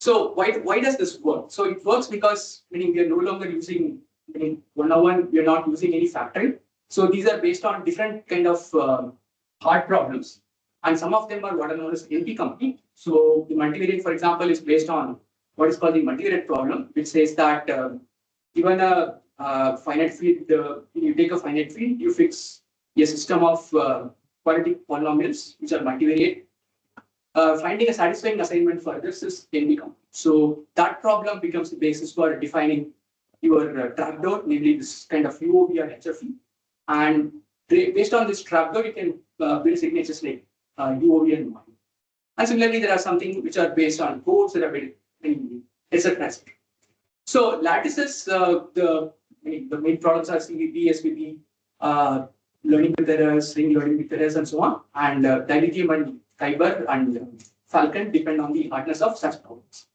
So why does this work? So it works because meaning we are no longer using one-on-one, we are not using any factoring. So these are based on different kind of hard problems, and some of them are what are known as NP-complete. So the multivariate, for example, is based on what is called the multivariate problem, which says that given a finite field, you take a finite field, you fix a system of quadratic polynomials which are multivariate. Finding a satisfying assignment for this is NP-complete. So that problem becomes the basis for defining your trapdoor, namely this kind of UOV or HFE. And based on this trapdoor, you can build signatures like UOV and MOI. And similarly, there are something which are based on codes that are built, etc. So lattices, the main products are CVP, SVP, learning with errors, string learning with errors, and so on. And Dilithium and Kyber and Falcon depend on the hardness of such problems.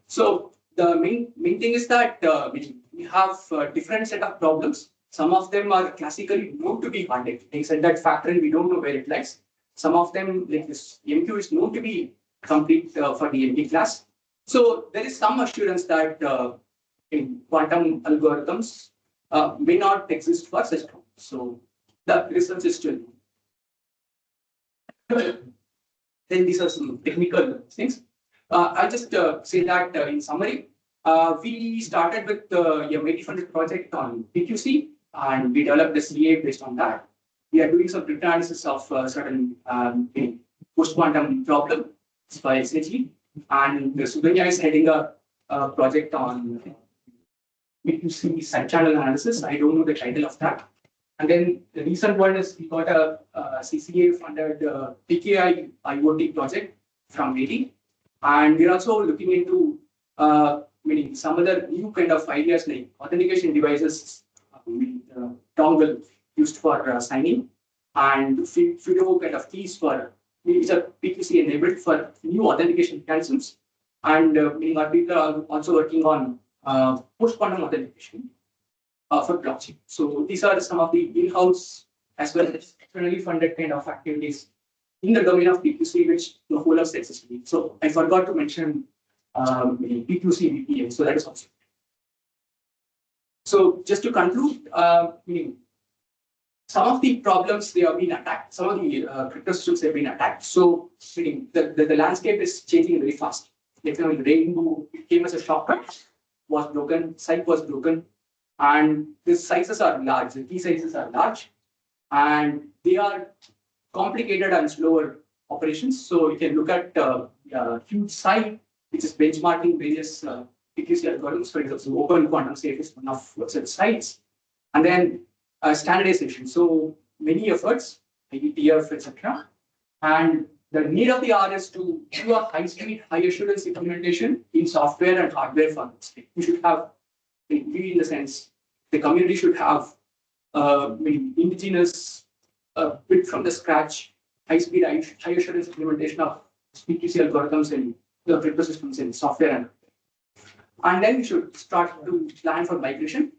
So the main thing is that we have a different set of problems. Some of them are classically known to be hard. Like I said, that factoring we don't know where it lies. Some of them, like this MQ, is known to be complete for the MD class. So there is some assurance that in quantum algorithms may not exist for such problems. So the research is still. Then these are some technical things. I'll just say that in summary, we started with a MIT funded project on PQC, and we developed the CA based on that. We are doing some cryptanalysis of certain post-quantum problem by SHG, and Sudhanya is heading a project on PQC side channel analysis. I don't know the title of that. And then the recent one is we got a CCA funded PKI IoT project from MIT. And we're also looking into meaning some other new kind of ideas like authentication devices, dongle used for signing, and FIDO kind of keys for which are PQC enabled for new authentication mechanisms. And meaning our people are also working on post-quantum authentication for blockchain. So these are some of the in-house as well as externally funded kind of activities in the domain of PQC, which the whole of Texas is doing. So I forgot to mention PQC VPN. So that is also. So just to conclude, meaning some of the problems they have been attacked, some of the crypto systems have been attacked. So meaning the landscape is changing very fast. Like Rainbow came as a shock, was broken, site was broken, and the sizes are large. The key sizes are large, and they are complicated and slower operations. So you can look at a huge site, which is benchmarking various PQC algorithms. For example, Open Quantum Safe is one of such sites. And then standardization. So many efforts, IETF, etc. And the need of the hour is to do a high-speed, high-assurance implementation in software and hardware formats. We should have, we in the sense, the community should have indigenous built from the scratch, high-speed, high-assurance implementation of PQC algorithms in the crypto systems in software. And then we should start to plan for migration.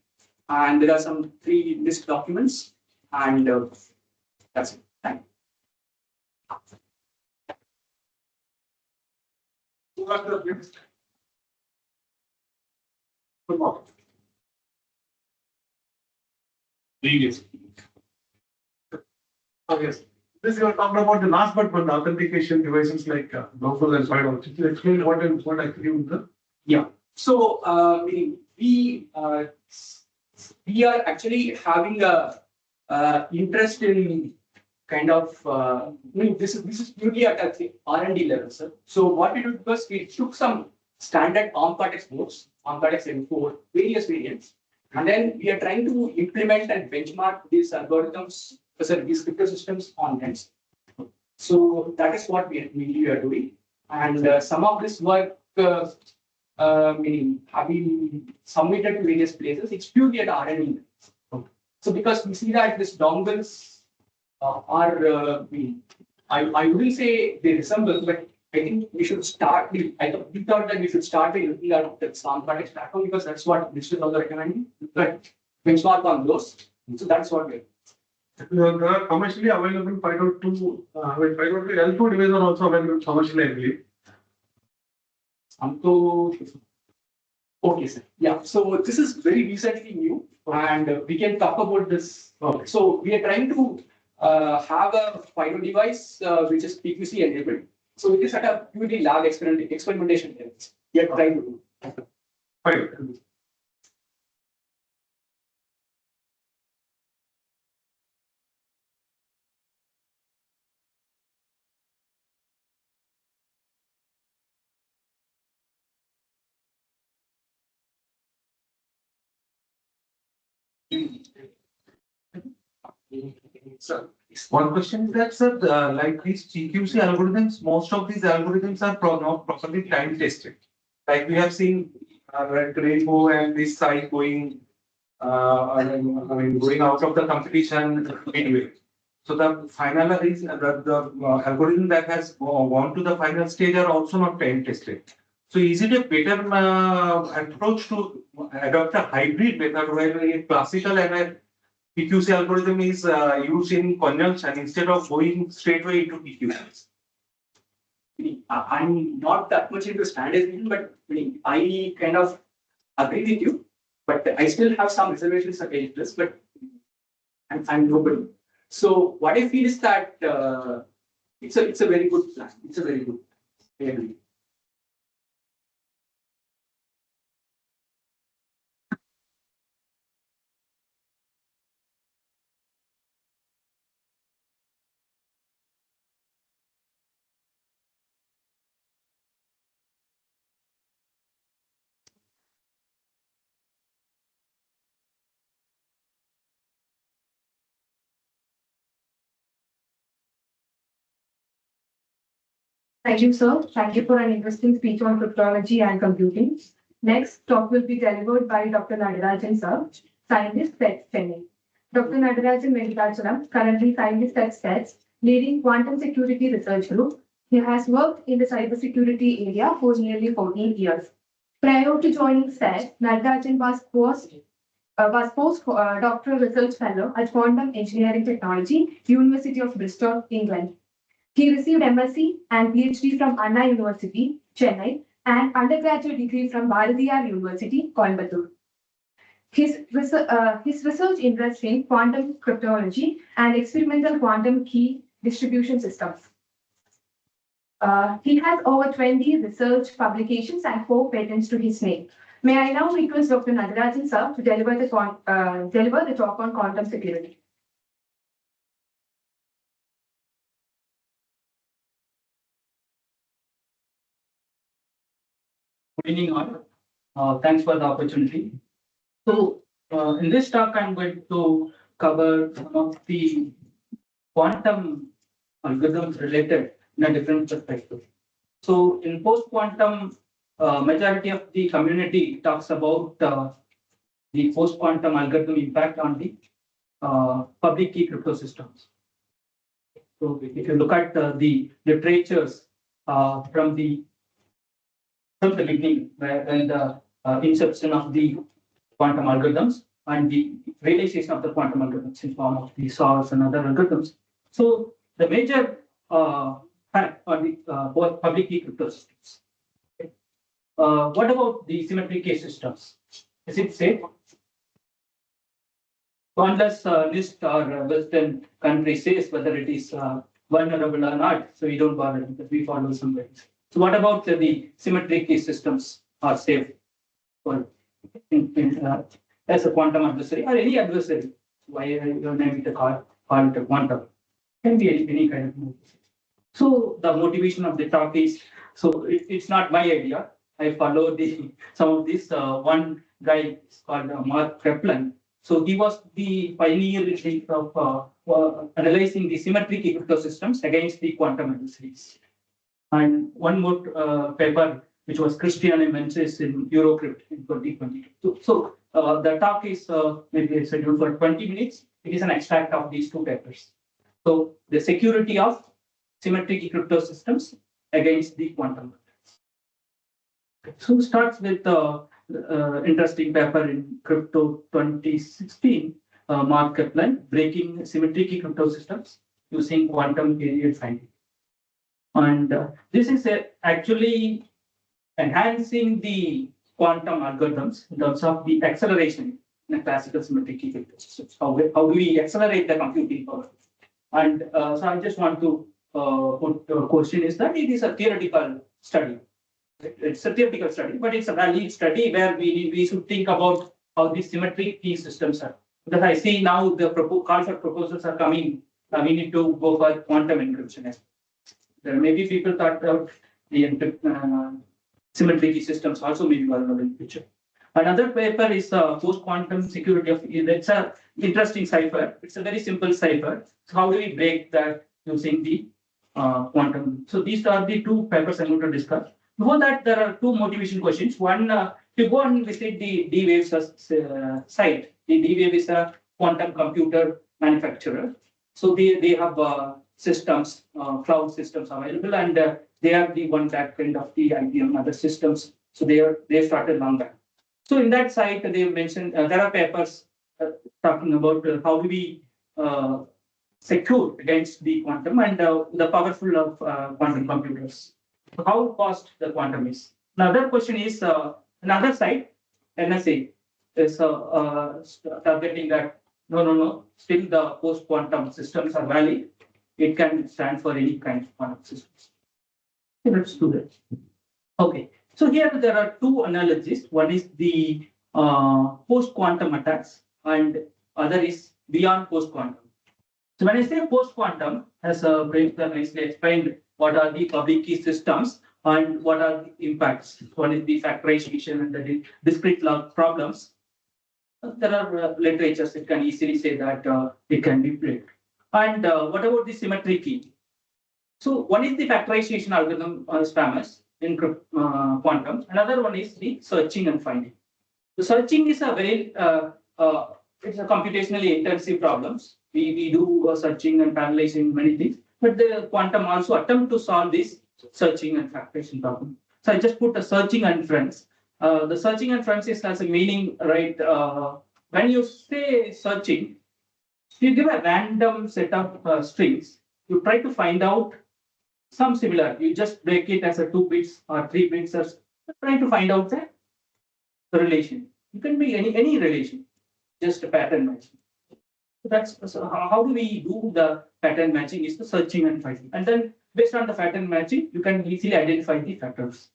And there are some 3 list documents, and that's it. Thank you. Previous. Okay. This you are talking about the last but one authentication devices like Global and FIDO. Could you explain what actually is the? Yeah. So we are actually having a interest in kind of this is purely at a R&D level, sir. So what we did was we took some standard ARM Cortex boards, ARM Cortex M4, various variants, and then we are trying to implement and benchmark these algorithms, these crypto systems on them. So that is what we are doing, and some of this work have been submitted to various places. It's purely at R&D. So because we see that these dongles are, I wouldn't say they resemble, but I think we should start. We thought that we should start by looking at the ARM Cortex platform because that's what this is also recommending. But benchmark on those. So that's what we're. There are commercially available FIDO 2, FIDO 3 L2 devices are also available commercially, I believe. Okay, sir. Yeah. So this is very recently new, and we can talk about this. Okay. So we are trying to have a FIDO device which is PQC enabled. So it is at a purely lab experimentation level. We are trying to do. Fine. So, one question is that, sir, like these PQC algorithms, most of these algorithms are not properly time tested. Like we have seen like Rainbow and this site going, going out of the competition midway. So the final is the algorithm that has gone to the final stage are also not time tested. So is it a better approach to adopt a hybrid method where a classical and a PQC algorithm is used in conjunction instead of going straightway into PQCs? I'm not that much into standardization, but I kind of agree with you. But I still have some reservations against this, but I'm nobody. So what I feel is that it's a very good plan. It's a very good plan. I agree. Thank you, sir. Thank you for an interesting speech on cryptology and computing. Next talk will be delivered by Dr. Nadarajan, sir, scientist at Chennai. Dr. Nadarajan Venkatachalam, currently scientist at STETS, leading quantum security research group. He has worked in the cybersecurity area for nearly 14 years. Prior to joining STETS, Nadarajan was postdoctoral research fellow at Quantum Engineering Technology, University of Bristol, England. He received MSc and PhD from Anna University, Chennai, and undergraduate degree from Bharathiar University, Coimbatore. His research interests in quantum cryptology and experimental quantum key distribution systems. He has over 20 research publications and 4 patents to his name. May I now request Dr. Nadarajan sir to deliver the talk on quantum security. Good evening, all. Thanks for the opportunity. So, in this talk, I'm going to cover some of the quantum algorithms related in a different perspective. So, in post-quantum, majority of the community talks about the post-quantum algorithm impact on the public key crypto systems. So, if you look at the literatures from the beginning, when the inception of the quantum algorithms and the realization of the quantum algorithms in form of the source and other algorithms. So the major fact on the both public key crypto systems. What about the symmetric key systems? Is it safe? Unless NIST or Western country says whether it is vulnerable or not, so we don't bother because we follow some ways. So what about the symmetric key systems are safe for as a quantum adversary or any adversary? Why you name it call it a quantum? Can be any kind of adversary. So the motivation of the talk is it's not my idea. I follow some of this. One guy is called Mark Kaplan. So he was the pioneer of analyzing the symmetric crypto systems against the quantum adversaries. And one more paper, which was Christiane Menzies in Eurocrypt in 2022. So the talk is maybe scheduled for 20 minutes. It is an extract of these 2 papers. So the security of symmetric crypto systems against the quantum. So starts with the interesting paper in Crypto 2016, Mark Kaplan, breaking symmetric crypto systems using quantum period finding. And this is actually enhancing the quantum algorithms in terms of the acceleration in a classical symmetric crypto systems. How do we accelerate the computing power? And so I just want to put a question is that it is a theoretical study. It's a theoretical study, but it's a valid study where we should think about how these symmetric key systems are. Because I see now the calls for proposals are coming. We need to go for quantum encryption as well. There may be people thought about the symmetric key systems also may be vulnerable in the future. Another paper is post-quantum security of it's an interesting cipher. It's a very simple cipher. So how do we break that using the quantum? So these are the 2 papers I'm going to discuss. Before that, there are 2 motivation questions. One, to go and visit the D-Wave site. The D-Wave is a quantum computer manufacturer. So they have systems, cloud systems available, and they are the one that kind of the IBM other systems. So they started long back. So in that site, they mentioned there are papers talking about how do we secure against the quantum and the powerful of quantum computers. How fast the quantum is. Another question is another side, NSA is targeting that no, still the post quantum systems are valid. It can stand for any kind of quantum systems. Okay, let's do that. Okay, so here there are two analogies. One is the post quantum attacks, and other is beyond post quantum. So when I say post quantum, as Premchand nicely explained, what are the public key systems and what are the impacts? One is the factorization and the discrete log problems. There are literatures that can easily say that it can be played. And what about the symmetry key? So one is the factorization algorithm is famous in quantum. Another one is the searching and finding. The searching is a very it's a computationally intensive problems. We do searching and parallelizing many things, but the quantum also attempt to solve this searching and factorization problem. So I just put a searching inference. The searching inference has a meaning, right? When you say searching, you give a random set of strings. You try to find out some similar. You just break it as a 2 bits or 3 bits, or try to find out the relation. It can be any relation, just a pattern matching. So that's so how do we do the pattern matching is the searching and finding. And then based on the pattern matching, you can easily identify the factors.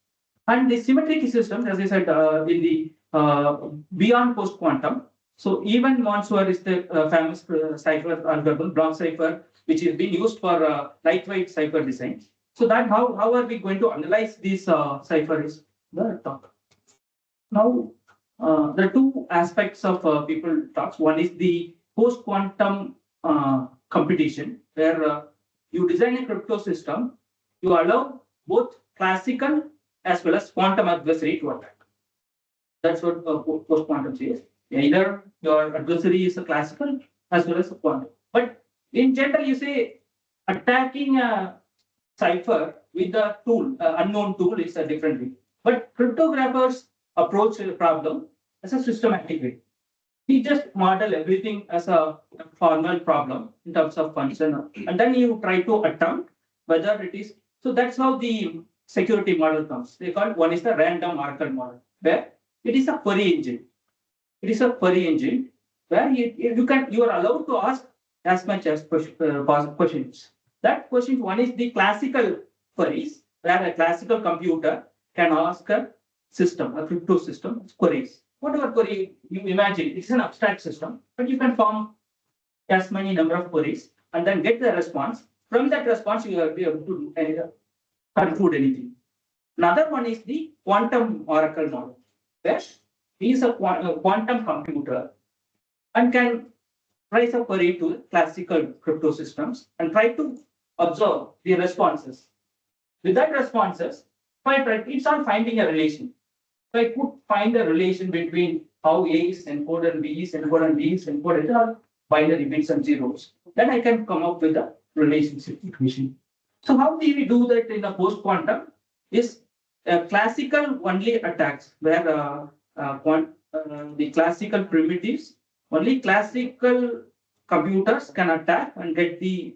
And the symmetric systems, as I said, in the beyond post quantum. So even Monsoor is the famous cipher algorithm, block cipher, which is being used for lightweight cipher design. So that how are we going to analyze these ciphers? The talk. Now, there are two aspects of people talks. One is the post quantum computation, where you design a crypto system, you allow both classical as well as quantum adversary to attack. That's what post quantum says. Either your adversary is a classical as well as a quantum. But in general, you say attacking a cipher with a tool, unknown tool, is a different way. But cryptographers approach the problem as a systematic way. We just model everything as a formal problem in terms of function, and then you try to attempt whether it is. So that's how the security model comes. They call it, one is the random oracle model, where it is a query engine. It is a query engine where you are allowed to ask as much as questions. That question, one is the classical queries, where a classical computer can ask a system, a crypto system, queries. Whatever query you imagine, it's an abstract system, but you can form as many number of queries and then get the response. From that response, you will be able to conclude anything. Another one is the quantum oracle model, where he is a quantum computer and can raise a query to classical crypto systems and try to observe the responses. With that responses, it's on finding a relation. So I could find a relation between how A is encoded and B is encoded and D is encoded. It's all binary bits and zeros. Then I can come up with a relationship equation. So how do we do that in a post quantum? Is classical only attacks where the classical primitives, only classical computers can attack and get the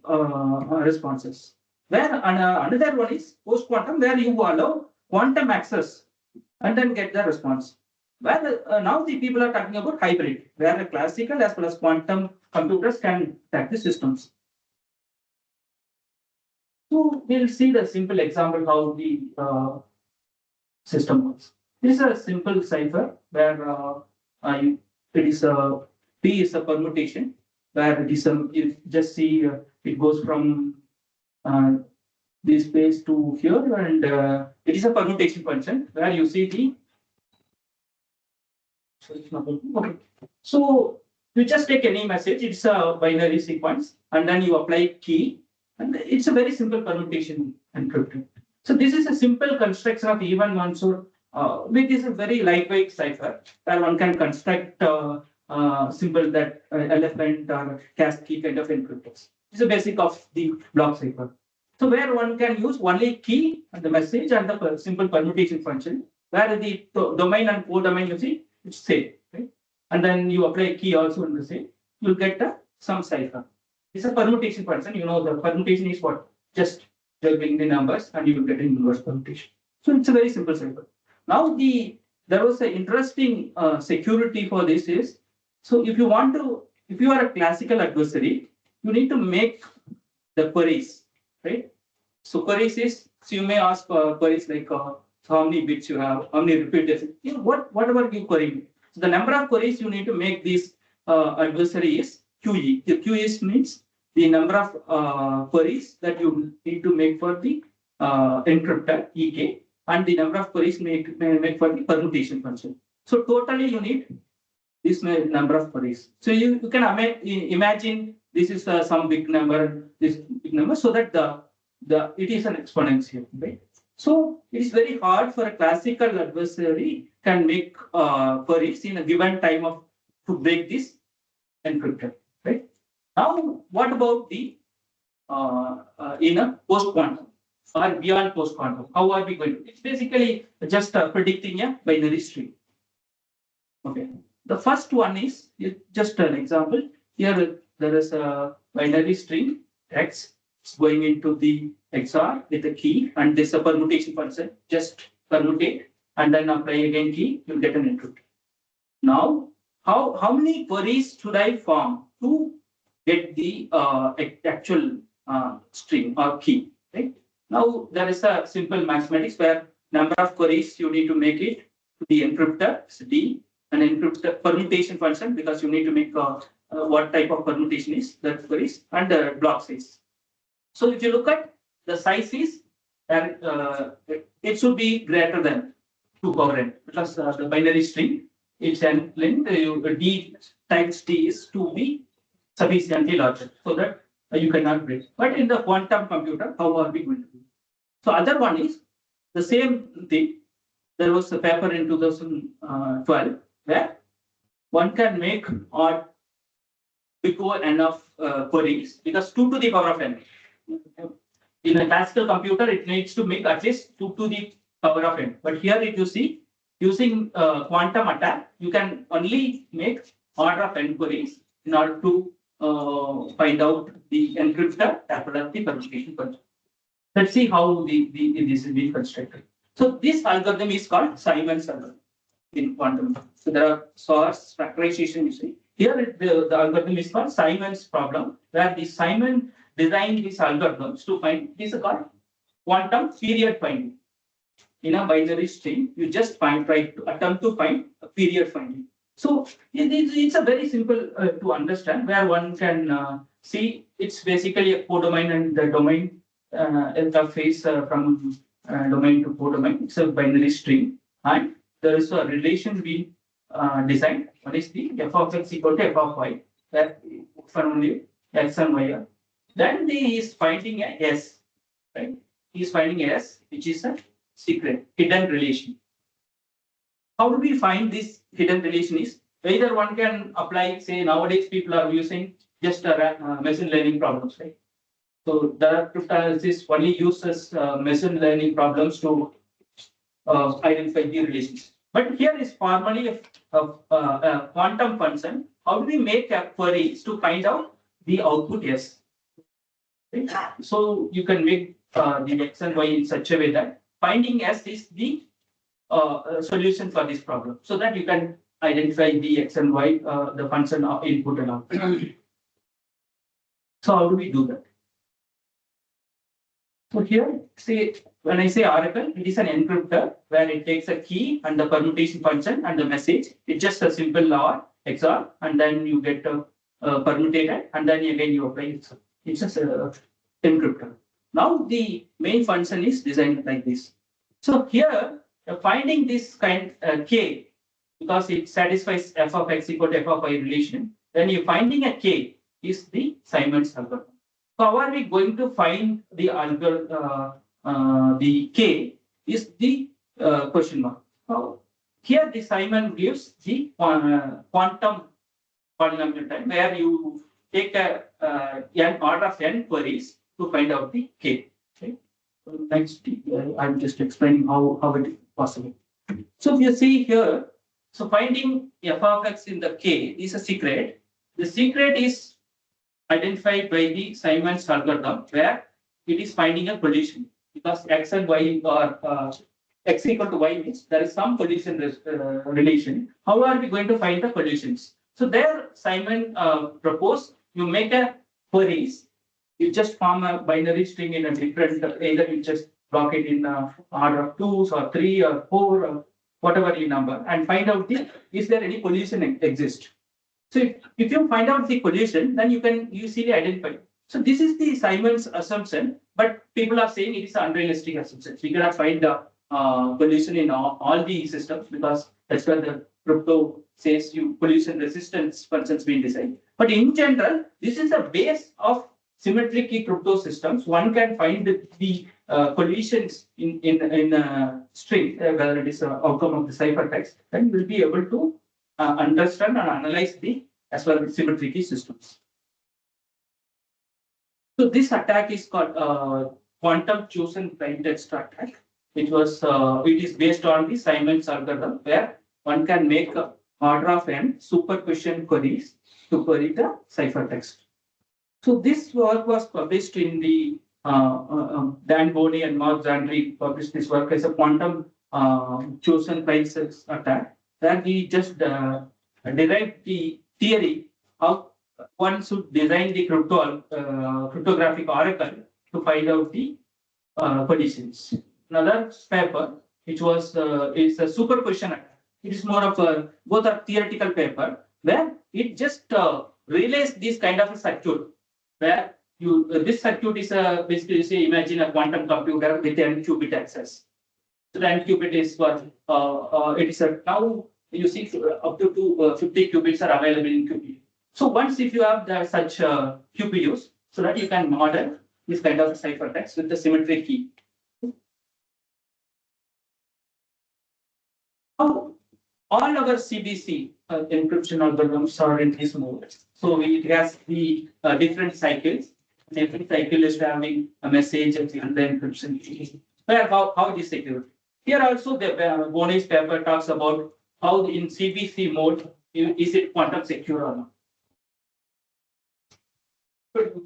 responses. Where another one is post quantum, where you allow quantum access and then get the response. Where now the people are talking about hybrid, where the classical as well as quantum computers can attack the systems. So we'll see the simple example how the system works. This is a simple cipher where it is a P is a permutation, where it is you just see it goes from this space to here, and it is a permutation function where you see the. Okay. So you just take any message, it's a binary sequence, and then you apply key, and it's a very simple permutation encryption. So this is a simple construction of even Monsoor, which is a very lightweight cipher where one can construct simple that elephant or cast key kind of encryptors. It's the basic of the block cipher. So where one can use only key and the message and the simple permutation function, where the domain and codomain you see, it's same, right? And then you apply key also in the same, you'll get some cipher. It's a permutation function. You know, the permutation is what? Just juggling the numbers and you will get an inverse permutation. So it's a very simple cipher. Now there was an interesting security for this is, so if you are a classical adversary, you need to make the queries, right? So queries is, so you may ask queries like how many bits you have, how many repeaters, you know, whatever you query. So the number of queries you need to make this adversary is QE. The QE means the number of queries that you need to make for the encryptor EK, and the number of queries make for the permutation function. So totally you need this number of queries. So you can imagine this is some big number, this big number, so that it is an exponential, right? So it is very hard for a classical adversary can make queries in a given time to break this encryptor, right? Now, what about the in a post quantum or beyond post quantum? How are we going to? It's basically just predicting a binary string. Okay. The first one is just an example. Here there is a binary string X going into the XOR with a key, and this is a permutation function. Just permutate and then apply again key, you'll get an encryptor. Now, how many queries should I form to get the actual string or key, right? Now, there is a simple mathematics where number of queries you need to make it to the encryptor, so D, an encryptor permutation function, because you need to make what type of permutation is that queries, and block size. So if you look at the size is, it should be greater than 2 power n, because the binary string, it's n length, D times T is to be sufficiently larger, so that you cannot break. But in the quantum computer, how are we going to do? So other one is the same thing. There was a paper in 2012 where one can make odd before enough queries, because 2 to the power of n. In a classical computer, it needs to make at least 2 to the power of n. But here, if you see, using quantum attack, you can only make order of n queries in order to find out the encryptor as well as the permutation function. Let's see how this is being constructed. So this algorithm is called Simon's algorithm in quantum. So there are source factorization, you see. Here the algorithm is called Simon's problem, where the Simon designed these algorithms to find, this is called quantum period finding. In a binary string, you just try to attempt to find a period finding. So it's a very simple to understand, where one can see it's basically a codomain and the domain interface from domain to codomain. It's a binary string, and there is a relation being designed. One is the f of x equal to f of y, where for only x and y are. Then he is finding a s, right? He is finding a s, which is a secret hidden relation. How do we find this hidden relation? Is either one can apply, say nowadays people are using just machine learning problems, right? So the cryptanalysis only uses machine learning problems to identify the relations. But here is formally a quantum function. How do we make a query to find out the output S? Right? So you can make the x and y in such a way that finding S is the solution for this problem, so that you can identify the x and y, the function of input and output. So how do we do that? So here, say when I say Oracle, it is an encryptor where it takes a key and the permutation function and the message. It's just a simple OR, XOR, and then you get permutated, and then again you apply it. It's just an encryptor. Now the main function is designed like this. So here, finding this kind k, because it satisfies f of x equal to f of y relation, then you finding a k is the Simon's algorithm. So how are we going to find the algorithm? The k is the question mark. Here the Simon gives the quantum polynomial time, where you take a n order of n queries to find out the k. Okay. Next, I'm just explaining how it is possible. So if you see here, so finding f of x in the k is a secret. The secret is identified by the Simon's algorithm, where it is finding a collision because x and y are x equal to y means there is some collision relation. How are we going to find the collisions? So there Simon proposed you make a queries. You just form a binary string in a different, either you just block it in order of 2s or 3 or 4 or whatever you number, and find out is there any collision exist. So if you find out the collision, then you can easily identify. So this is the Simon's assumption, but people are saying it is an unrealistic assumption. We cannot find the collision in all the systems because that's where the crypto says you collision resistance functions being designed. But in general, this is the base of symmetric key crypto systems. One can find the collisions in a string, whether it is an outcome of the ciphertext, then we'll be able to understand and analyze the as well as symmetric key systems. So this attack is called quantum chosen plaintext attack. It is based on the Simon's algorithm, where one can make a order of n super question queries to query the ciphertext. So this work was published in the Dan Boney and Mark Zandri published this work as a quantum chosen plaintext attack, where we just derived the theory how one should design the cryptographic oracle to find out the collisions. Another paper, which was is a super question attack. It is more of a both a theoretical paper where it just relays this kind of a circuit where you this circuit is basically you say imagine a quantum computer with n qubit access. So the n qubit is what it is now you see up to 50 qubits are available in QPU. So once if you have such QPUs, so that you can model this kind of ciphertext with the symmetric key. Now, all our CBC encryption algorithms are in this mode. So it has the different cycles. Every cycle is having a message and the encryption key. Where how it is secured. Here also the Boney's paper talks about how in CBC mode is it quantum secure or not.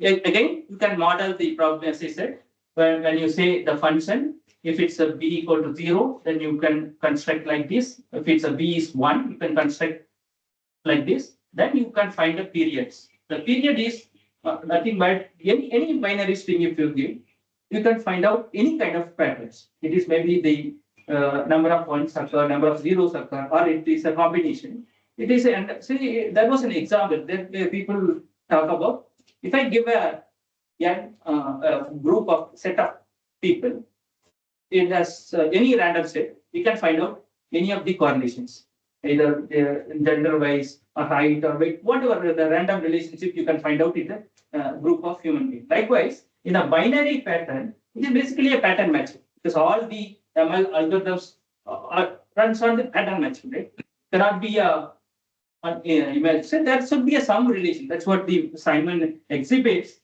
Again, you can model the problem as I said. When you say the function, if it's a b equal to 0, then you can construct like this. If it's a b is 1, you can construct like this. Then you can find the periods. The period is nothing but any binary string if you give, you can find out any kind of patterns. It is maybe the number of ones occur, number of zeros occur, or it is a combination. It is and see there was an example that people talk about. If I give a group of set of people, it has any random set, we can find out any of the correlations, either gender-wise or height or weight, whatever the random relationship you can find out in the group of human beings. Likewise, in a binary pattern, it is basically a pattern matching because all the ML algorithms runs on the pattern matching, right? Cannot be an image. So there should be some relation. That's what the Simon exhibits.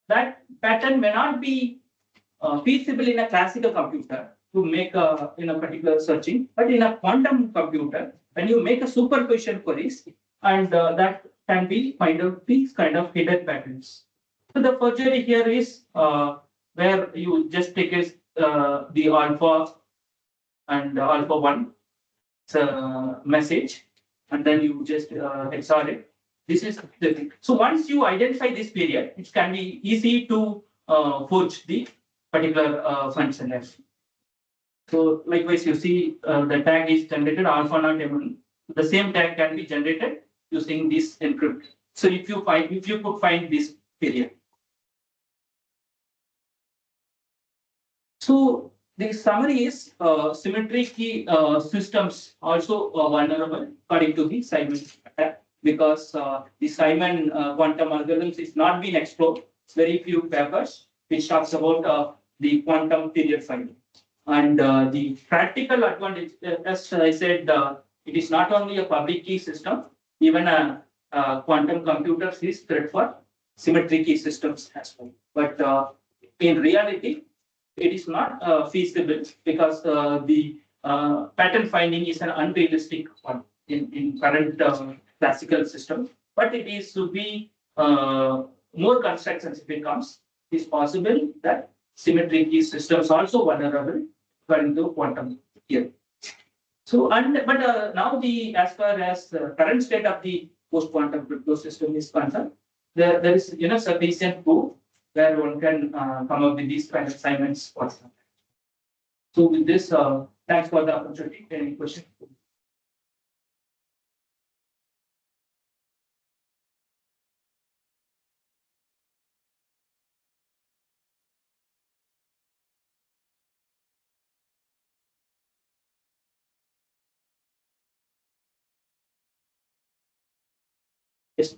That pattern may not be feasible in a classical computer to make in a particular searching, but in a quantum computer, when you make a superposition queries, and that can be find out these kind of hidden patterns. So the forgery here is where you just take the alpha and alpha 1 message, and then you just XOR it. This is the thing. So once you identify this period, it can be easy to forge the particular function. So likewise, you see the tag is generated alpha not m1. The same tag can be generated using this encrypt. So if you could find this period. So the summary is symmetric key systems also vulnerable according to the Simon attack because the Simon quantum algorithms is not been explored. Very few papers which talks about the quantum period finding. And the practical advantage, as I said, it is not only a public key system, even a quantum computers is threat for symmetry key systems as well. But in reality, it is not feasible because the pattern finding is an unrealistic one in current classical system. But it is to be more constructions if it comes. It is possible that symmetry key systems also vulnerable according to quantum theory. So, now as far as the current state of the post-quantum crypto system is concerned, there is sufficient proof where one can come up with these kind of assignments for some. So with this, thanks for the opportunity. Any question? Yes.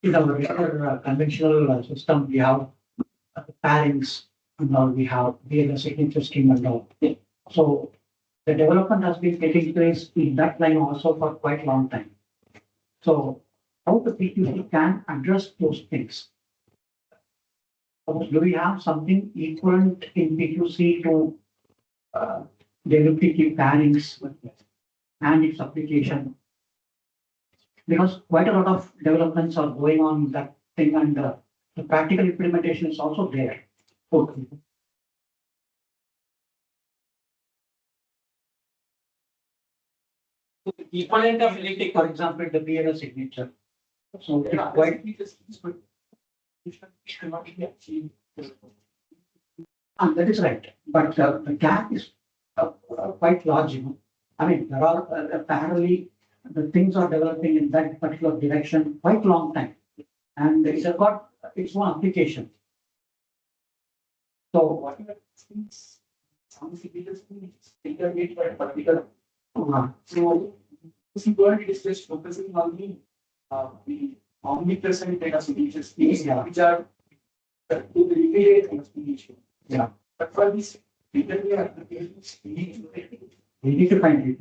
In our regular conventional system, we have pairings and all, we have the signature scheme and all. So the development has been taking place in that line also for quite a long time. So how the PQC can address those things? Do we have something equivalent in PQC to the elliptic key pairings and its application? Because quite a lot of developments are going on in that thing, and the practical implementation is also there. Okay. Equivalent of elliptic, For example, the BLS signature. So it's quite, and that is right, but the gap is quite large, I mean, there are parallelly, the things are developing in that particular direction quite long time. And it's got its own application. So whatever things, some CPUs intermediate by particular. So this world is just focusing on the omnipresent data solutions, which are to the immediate explanation. Yeah. But for this, we need to find it.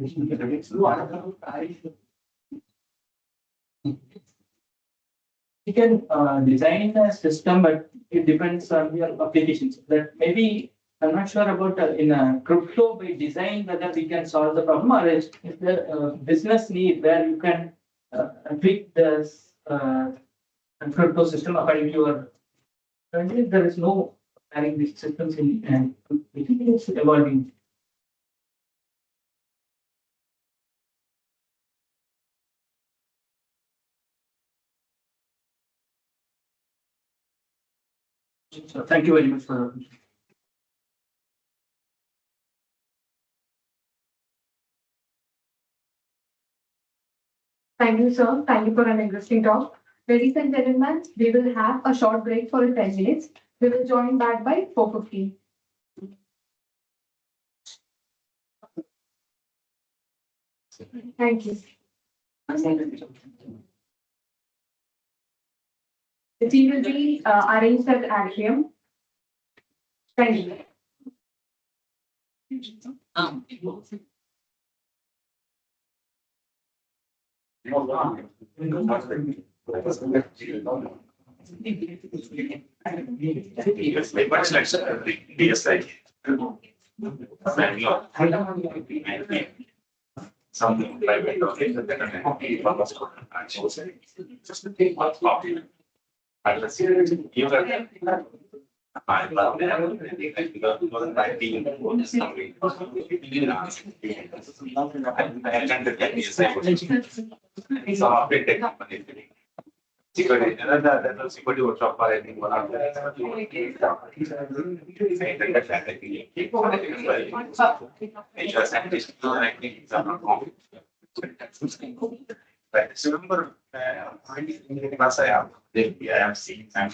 You can design a system, but it depends on your applications. That maybe I'm not sure about in a crypto by design whether we can solve the problem, or is the business need where you can tweak the crypto system according to your. Currently, there is no having these systems in, and it's evolving. So thank you very much for. Thank you, sir. Thank you for an interesting talk. Ladies and gentlemen, we will have a short break for 10 minutes. We will join back by 4:15. Thank you. The tea will be arranged at atrium. Thank you. Some private I love security workshop, I think one of right. So remember, class I am seeing and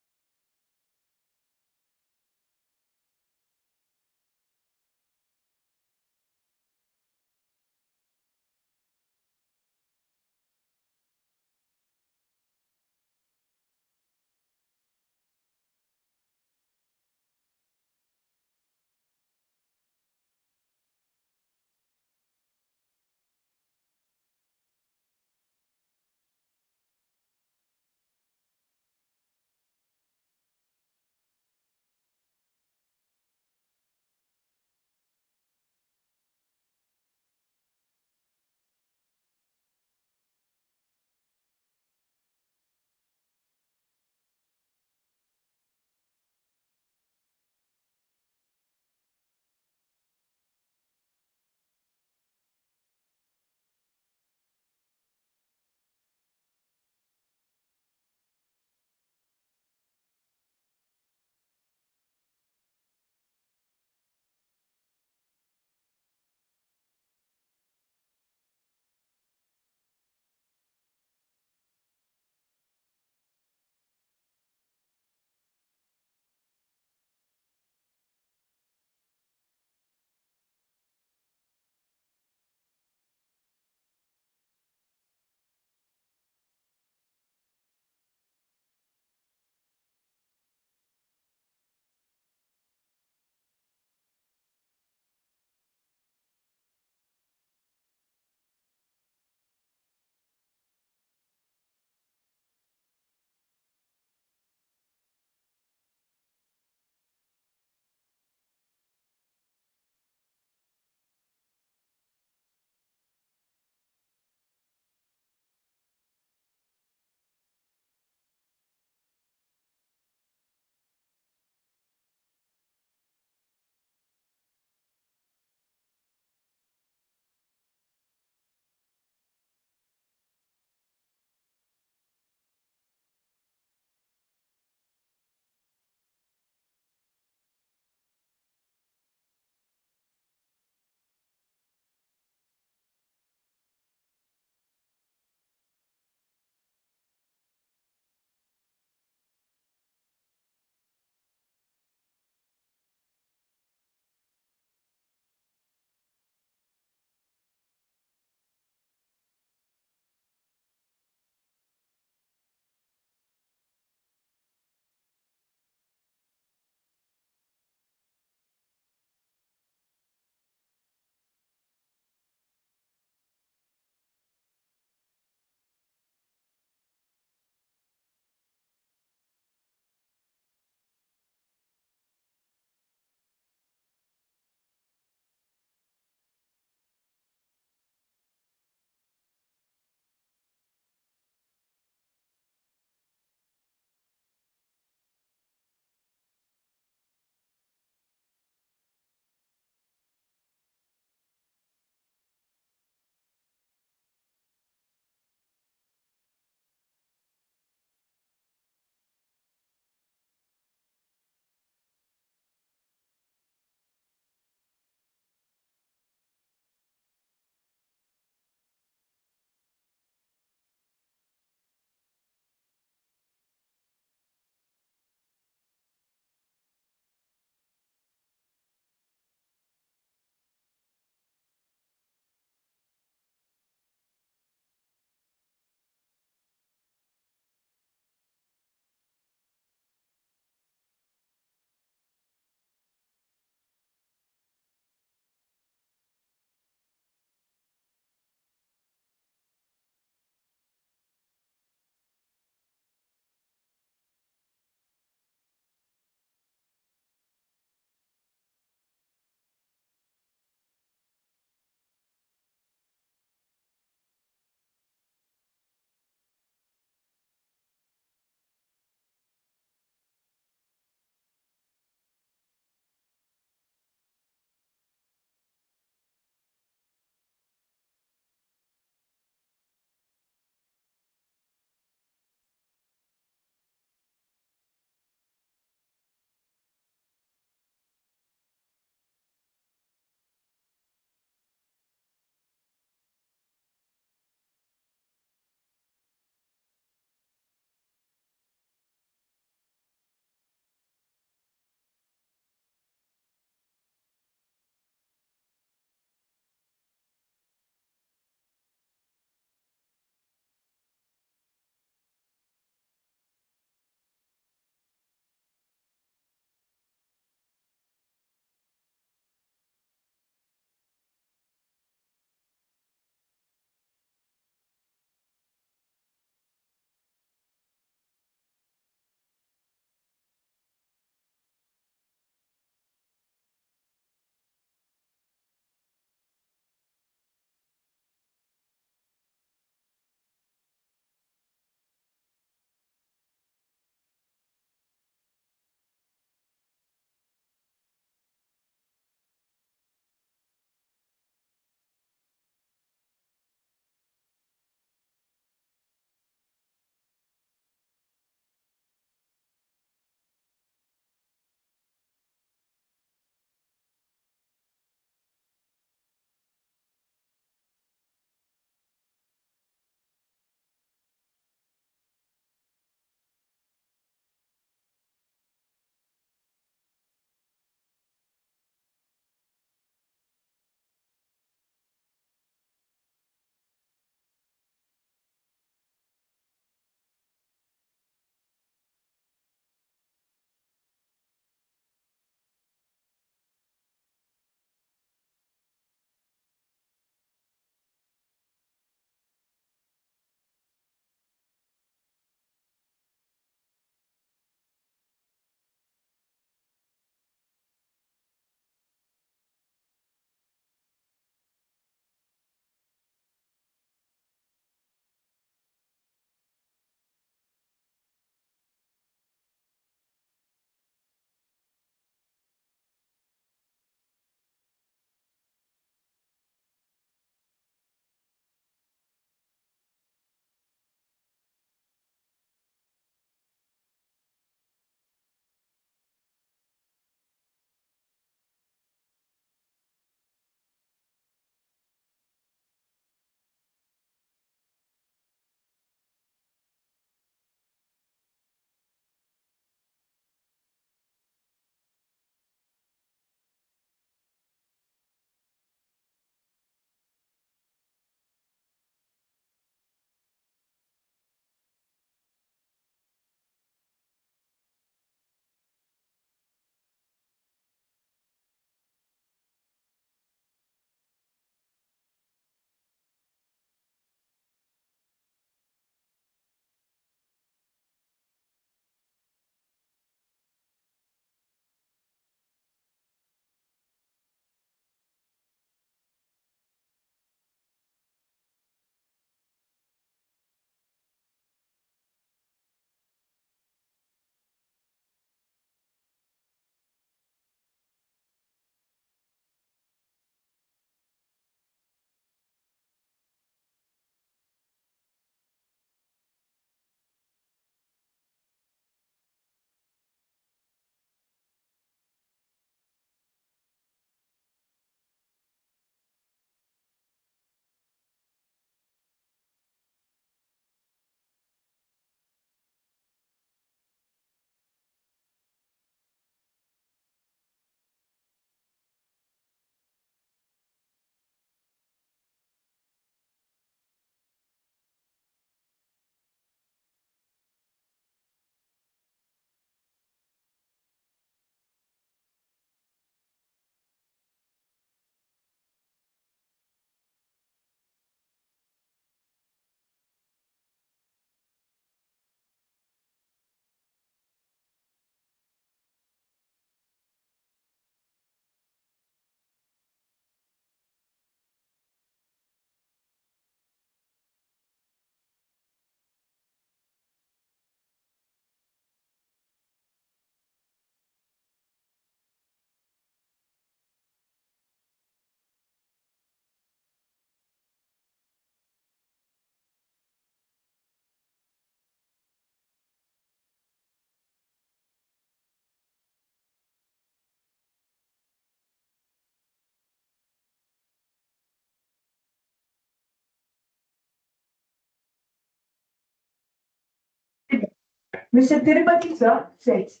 Mr. Tirupati sir says.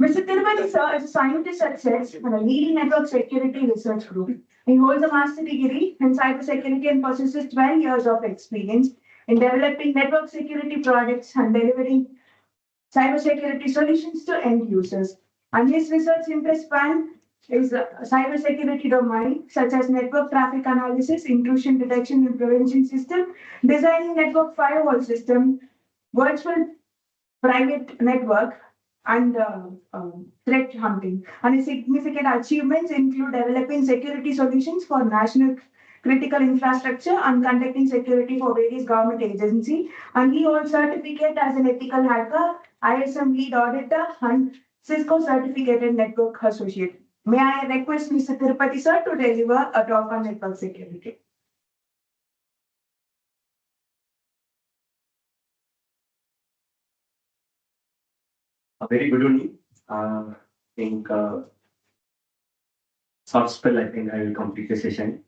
Mr. Tirupati sir is a scientist at SETS and a leading network security research group. He holds a master degree in cybersecurity and possesses 12 years of experience in developing network security products and delivering cybersecurity solutions to end users. And his research interest span is cybersecurity domain, such as network traffic analysis, intrusion detection and prevention system, designing network firewall system, virtual private network, and threat hunting. And his significant achievements include developing security solutions for national critical infrastructure and conducting security for various government agencies. And he holds certificate as an ethical hacker, ISM lead auditor, and Cisco certificated network associate. May I request Mr. Tirupati sir to deliver a talk on network security? A very good evening. I think short spell, I think I will complete the session.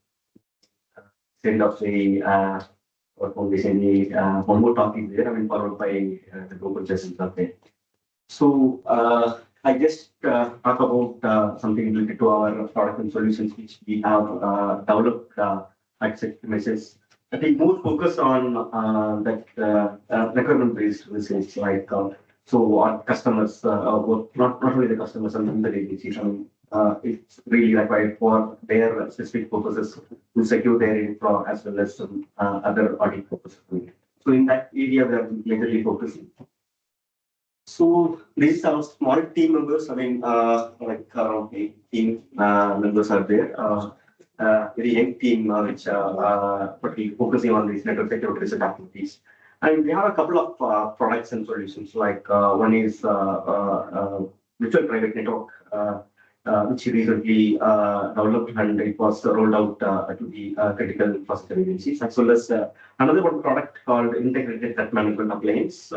End of the or foundation, one more talk is there. I mean, followed by the global sessions are there. So I just talk about something related to our product and solutions which we have developed at Securimeasures. I think more focus on that requirement-based research, like so our customers, not only the customers and the agencies, I mean, it's really required for their specific purposes to secure their infra as well as some other audit purposes. So in that area, we are majorly focusing. So these are small team members. I mean, like around 8 team members are there. Very young team, which particularly focusing on these network security research activities. And we have a couple of products and solutions. Like one is virtual private network, which recently developed and it was rolled out to the critical infrastructure agencies, as well as another one product called integrated threat management appliance.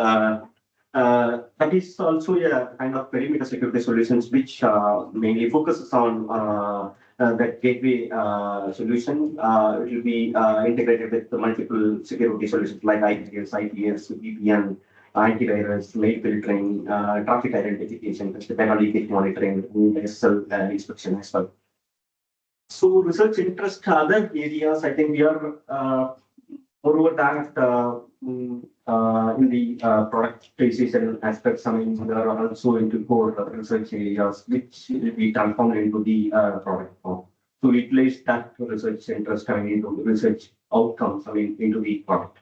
That is also a kind of perimeter security solutions, which mainly focuses on that gateway solution. It will be integrated with the multiple security solutions like IPS, VPN, antivirus, mail filtering, traffic identification, data leakage monitoring, SSL inspection as well. So research interest, other areas, I think we are moreover that in the productization aspects, I mean, there are also into core research areas which will be transformed into the product form. So we place that research interest coming into the research outcomes, I mean, into the product.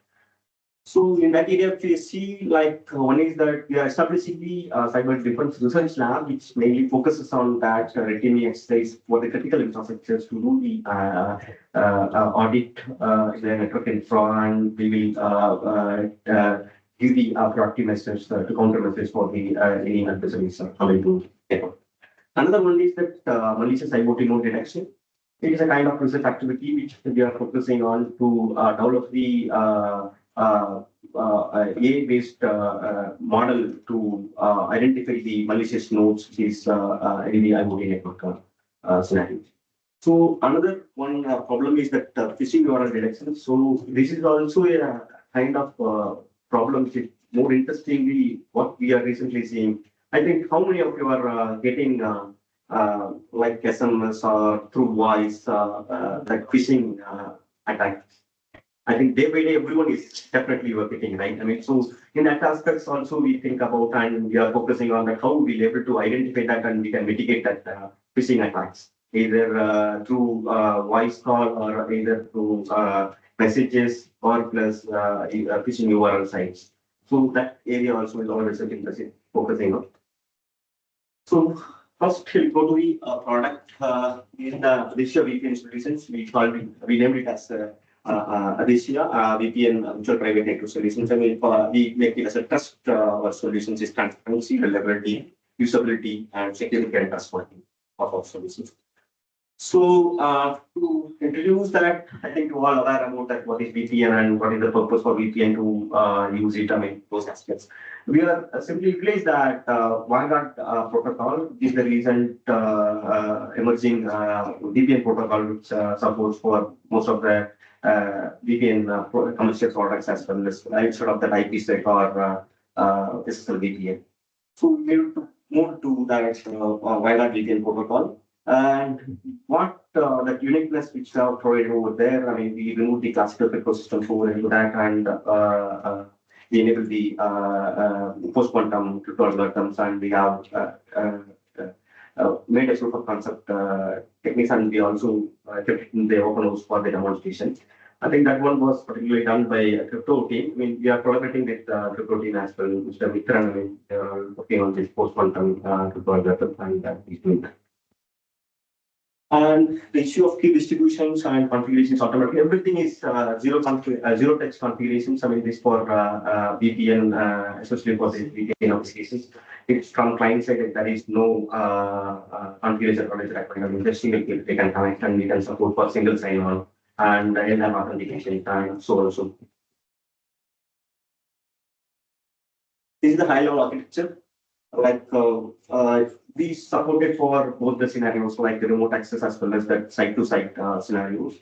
So in that area, we see like one is that we are establishing the cyber defense research lab, which mainly focuses on that routine exercise for the critical infrastructures to do the audit the network infra, and we will give the proactive measures to counter measures for the any adversaries coming to network. Another one is that malicious IoT node detection. It is a kind of research activity which we are focusing on to develop the AI-based model to identify the malicious nodes is in the IoT network scenario. So another one problem is that phishing URL detection. So this is also a kind of problem which is more interestingly what we are recently seeing. I think how many of you are getting like SMS or through voice like phishing attacks? I think day by day, everyone is definitely working, right? I mean, so in that aspects also we think about and we are focusing on that how we'll be able to identify that and we can mitigate that phishing attacks, either through voice call or either through messages or plus phishing URL sites. So that area also is always focusing on. So first we'll go to the product in the Aditya VPN solutions. We named it as Aditya VPN virtual private network solutions. I mean, we make it as a trust solutions is transparency, reliability, usability, and security and trustworthy of our solutions. So to introduce that, I think you all aware about that what is VPN and what is the purpose for VPN to use it. I mean, those aspects. We are simply replace that Vanguard protocol is the recent emerging VPN protocol which supports for most of the VPN commercial products as well as instead of that IPsec or SSL VPN. So we need to move to that WireGuard VPN protocol. And what that uniqueness which we have provided over there, I mean, we remove the classical ecosystem over into that and we enable the post-quantum crypto algorithms, and we have made a proof of concept techniques, and we also kept it in the open house for the demonstration. I think that one was particularly done by a crypto team. I mean, we are collaborating with crypto team as well, Mr. Mitran. I mean, they are working on this post-quantum crypto algorithm, and he's doing that. And the issue of key distributions and configurations automatically, everything is zero text configurations. I mean, this for VPN, especially for the VPN applications. It's from client side, there is no configuration required. I mean, just single click they can connect, and we can support for single sign-on and LLM authentication and so on. So this is the high-level architecture. Like we supported for both the scenarios, like the remote access as well as the site-to-site scenarios.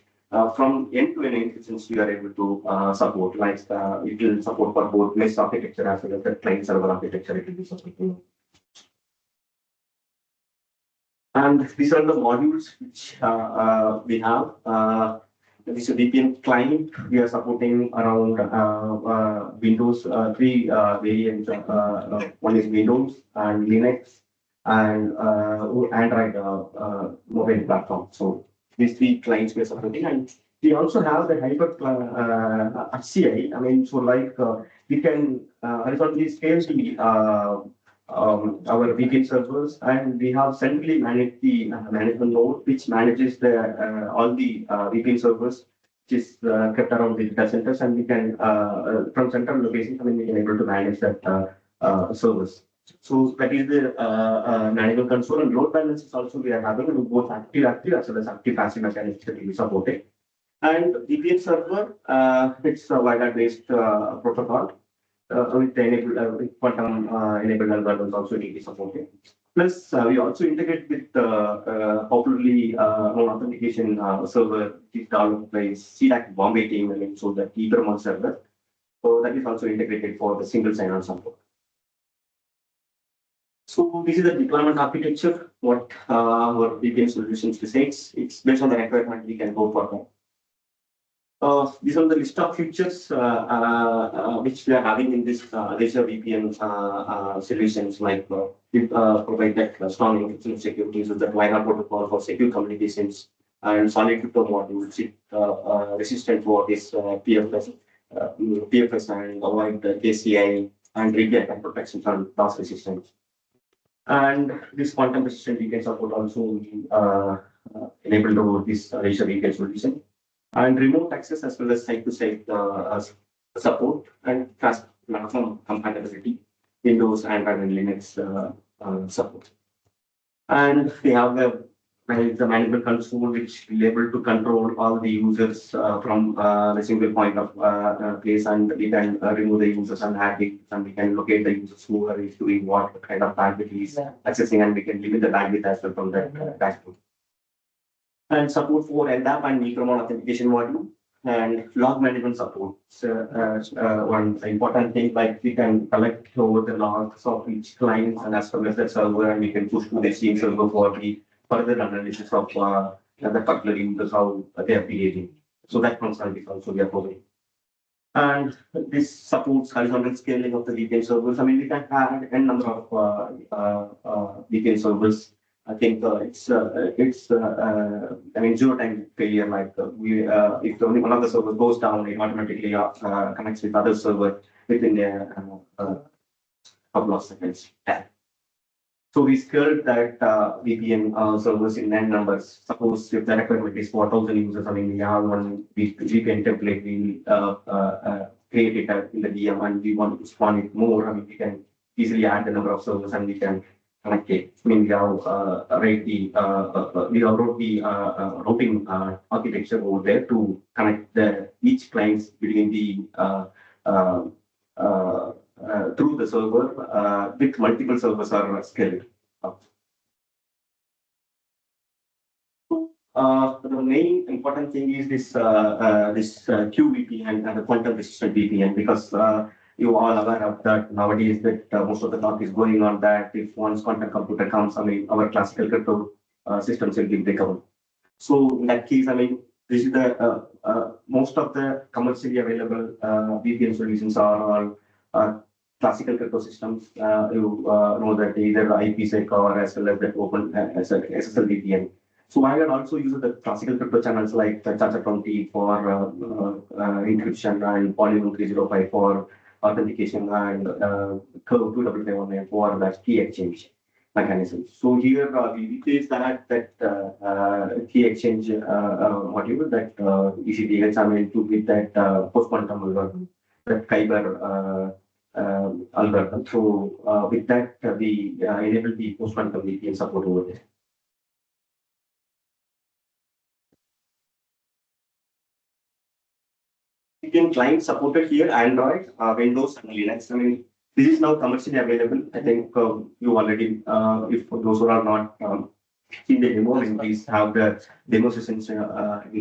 From end-to-end instances, we are able to support, like it will support for both mesh architecture as well as the client server architecture. It will be supporting. And these are the modules which we have. This is VPN client. We are supporting around Windows 3 variants. One is Windows and Linux and Android mobile platform. So these three clients we are supporting, and we also have the Hyper HCI. I mean, so like we can horizontally scale the our VPN servers, and we have centrally managed the management node, which manages the all the VPN servers, which is kept around the data centers, and we can from central locations, I mean, we can able to manage that servers. So that is the management console, and load balances also we are having both active as well as active passive mechanisms that we supported. And VPN server, it's a WireGuard based protocol. With the enabled quantum enabled algorithms also need to be supported. Plus, we also integrate with popularly known authentication server, which is developed by CDAC Bombay team, I mean, so the Ethermon server. So that is also integrated for the single sign-on support. So this is the deployment architecture. What our VPN solutions decides. It's based on the requirement we can go for that. These are the list of features which we are having in this Azure VPN solutions, like we provide that strong encryption security, so that WireGuard protocol for secure communications and solid crypto modules, resistant for this PFS and avoid the KCI and read attack protections and loss resistance. And this quantum resistant VPN support also enabled over this Azure VPN solution. And remote access as well as site-to-site support and platform compatibility, Windows, Android, and Linux support. And we have the management console, which will be able to control all the users from the single point of place, and we can remove the users and add it, and we can locate the users who are doing what kind of bandwidth is accessing, and we can limit the bandwidth as well from that dashboard. And support for LDAP and Ethermon authentication module, and log management support. So, one important thing, like we can collect over the logs of each client and as well as the server, and we can push to the same server for the further analysis of the particular users, how they are behaving. So that functionality also we are providing. And this supports horizontal scaling of the VPN servers. I mean, we can add a number of VPN servers. I think I mean, zero time failure, like if only one of the servers goes down, it automatically connects with other server within a couple of seconds. So we scaled that VPN servers in n numbers. Suppose if the requirement is 4,000 users, I mean, we have one VPN template, we create it in the VM, and we want to spawn it more. I mean, we can easily add the number of servers, and we can connect it. I mean, we have wrote the routing architecture over there to connect each clients between the through the server with multiple servers are scaled up. The main important thing is this QVPN and the quantum resistant VPN, because you all aware of that nowadays that most of the talk is going on that if one's quantum computer comes, I mean, our classical crypto systems will be breakable. So in that case, I mean, this is the most of the commercially available VPN solutions are all classical crypto systems. You know that either IPsec or as well as that open as a SSL VPN. So why not also use the classical crypto channels like Chacha20 for encryption and Polygon 305 for authentication and Curve 2519 for the key exchange mechanism. So here we replace that key exchange module that ECTX are meant to with that post quantum algorithm, that Kyber algorithm. So with that we enable the post quantum VPN support over there. VPN client supported here Android, Windows, and Linux. I mean, this is now commercially available. I think you already, if those who are not seen the demo, and please have the demo sessions in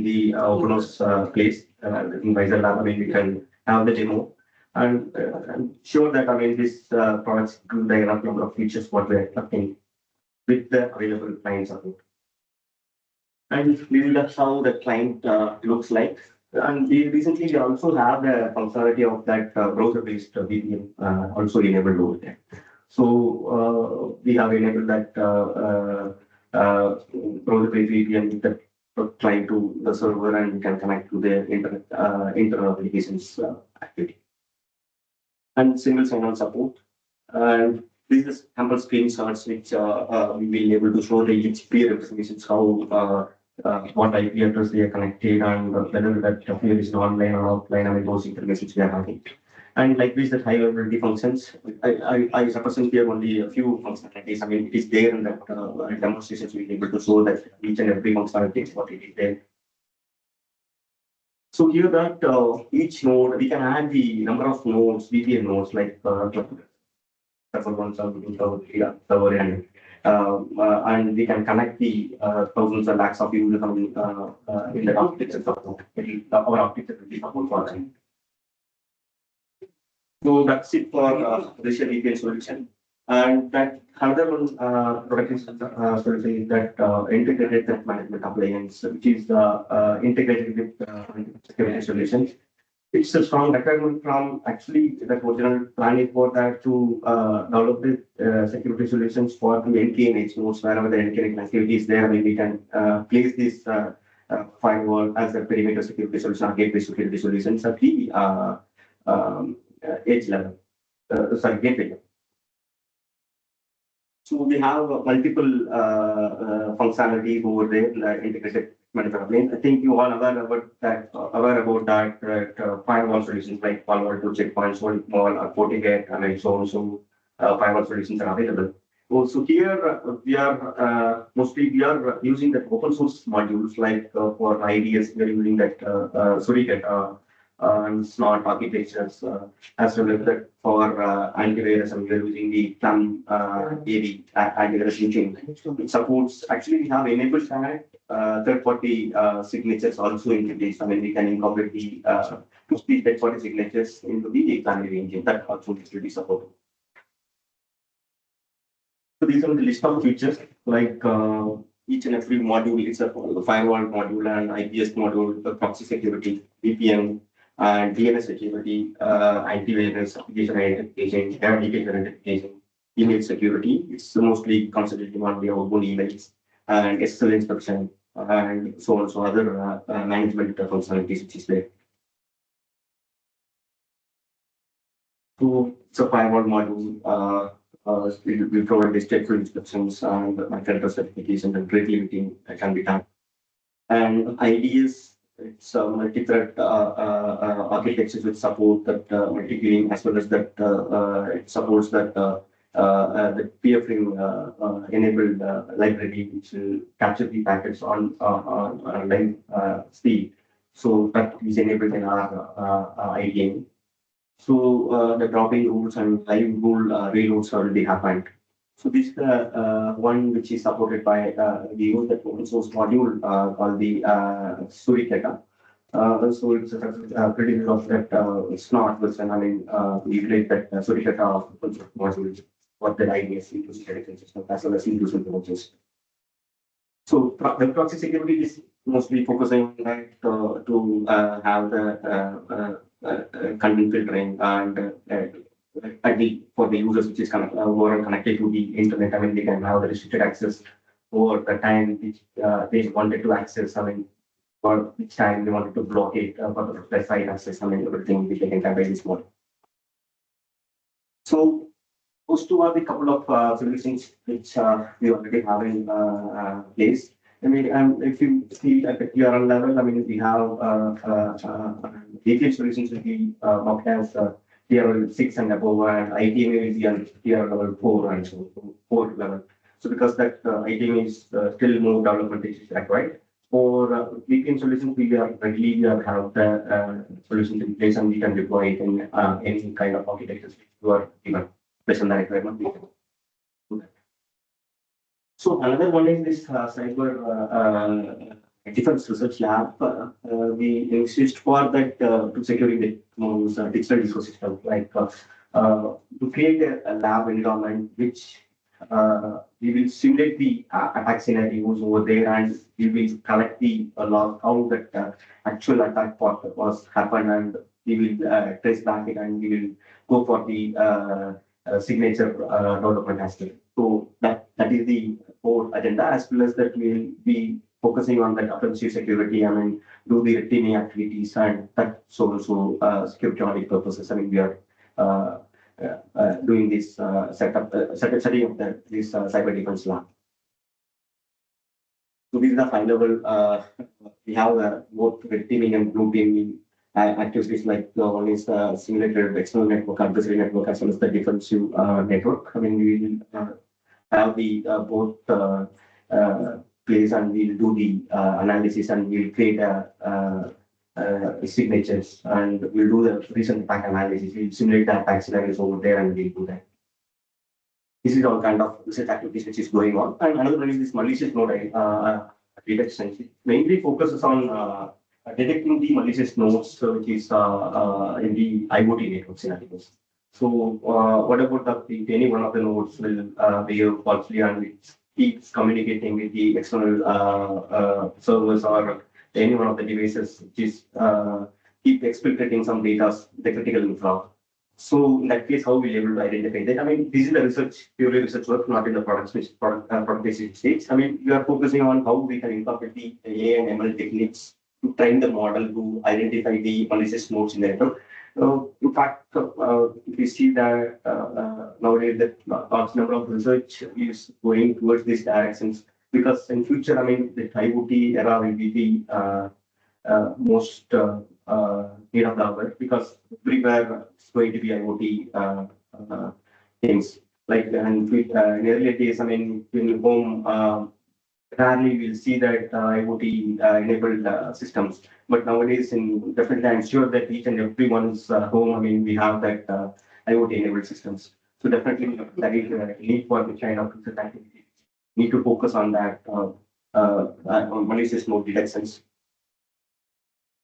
the OpenOS place in Visor Lab. I mean, we can have the demo, and I'm sure that I mean this products give the enough number of features what we're expecting with the available client support. And we will that's how the client looks like. And we recently also have the functionality of that browser-based VPN also enabled over there. So we have enabled that browser-based VPN with the client to the server, and we can connect to the internal applications activity. And single sign-on support. And this is sample screenshots which we will be able to show the each peer representations how what IP address they are connected and whether that peer is online or offline. I mean, those information we are having. And like this, the high availability functions. I represent here only a few functionalities. I mean, it is there in that demonstrations we'll be able to show that each and every functionality is what it is there. So here that each node, we can add the number of nodes, VPN nodes, like server 1, server 2, server 3, server n. And we can connect the thousands and lakhs of users in the architecture support. Our architecture will be support for them. So that's it for the VPN solution. And that another one product solution is that integrated threat management appliance, which is integrated with security solutions. It's a strong requirement from actually the original plan is for that to develop the security solutions for the NKN nodes wherever the NKN activity is there. I mean, we can place this firewall as a perimeter security solution or gateway security solutions at the edge level, gateway level. So we have multiple functionalities over there, like integrated management plane. I think you all aware about that, firewall solutions like Palo Alto, Checkpoint, Wall, or FortiGate, and so on. So firewall solutions are available. So here we are mostly using the open source modules like for IDS we are using that Suricata and Snort architectures as well as that for antivirus, and we are using the Plum AV antivirus engine. It supports actually we have enabled that third-party signatures also into this. I mean, we can incorporate the third-party signatures into the planetary engine that also needs to be supported. So these are the list of features like each and every module is a firewall module and IPS module, the proxy security, VPN, and DNS security, antivirus, application identification, application identification, email security. It's mostly concentrated on the outbound emails and SSL inspection and so on. So other management functionalities which is there. So it's a firewall module. We provide the stateful instructions and MAC certification and rate limiting can be done. And IDS, it's a multi-thread architecture which support that multi-queuing as well as that it supports that the PFRing enabled library which will capture the packets on live speed. So that is enabled in our IDM. So the dropping rules and live rule reloads already happened. So this is the one which is supported by we use the open source module called the Suricata. So it's pretty good of that, it's not, but I mean, we relate that solution of modules, what the idea is into security system as well as inclusion approaches. So the proxy security is mostly focusing on that to have the content filtering and for the users which is who are connected to the internet. I mean, they can have the restricted access over the time which they wanted to access. I mean, for which time they wanted to block it for the specified access. I mean, everything which they can have by this model. So those two are the couple of solutions which we already have in place. I mean, if you see at the URL level, I mean, we have API solutions will be marked as TRL 6 and above, and ITMA will be on TRL level 4 and so 4 level. So because that ITMA is still more development is required. For VPN solutions, we are readily have the solutions in place and we can deploy it in any kind of architectures you are given based on the requirement. We can do that. So another one is this cyber defense research lab. We insist for that to securing the digital ecosystem, like to create a lab environment which we will simulate the attack scenarios over there, and we will collect the log how that actual attack part was happened, and we will trace back it, and we will go for the signature development aspect. So that is the core agenda, as well as that we will be focusing on that offensive security. I mean, do the routine activities, and that's also security audit purposes. I mean, we are doing this setting up this cyber defense lab. So this is the high level. We have both red teaming and blue teaming activities, like one is simulated external network, adversary network, as well as the defensive network. I mean, we will have the both place, and we'll do the analysis, and we'll create signatures, and we'll do the recent attack analysis. We'll simulate the attack scenarios over there, and we'll do that. This is all kind of research activities which is going on. And another one is this malicious node detection. It mainly focuses on detecting the malicious nodes, which is in the IoT network scenarios. So what about if any one of the nodes will behave falsely and it keeps communicating with the external servers or any one of the devices which is keep exfiltrating some data, the critical infra. So in that case, how we'll be able to identify that? I mean, this is the research, purely research work, not in the product stage. I mean, we are focusing on how we can incorporate the AI and ML techniques to train the model to identify the malicious nodes in the network. In fact, if we see that nowadays the large number of research is going towards these directions, because in future, I mean, the IoT era will be the most need of the hour, because everywhere it's going to be IoT things. Like in earlier days, I mean, in home, rarely we'll see that IoT enabled systems. But nowadays, definitely, I'm sure that each and everyone's home, I mean, we have that IoT enabled systems. So definitely, there is a need for the kind of research activity. Need to focus on that on malicious node detections.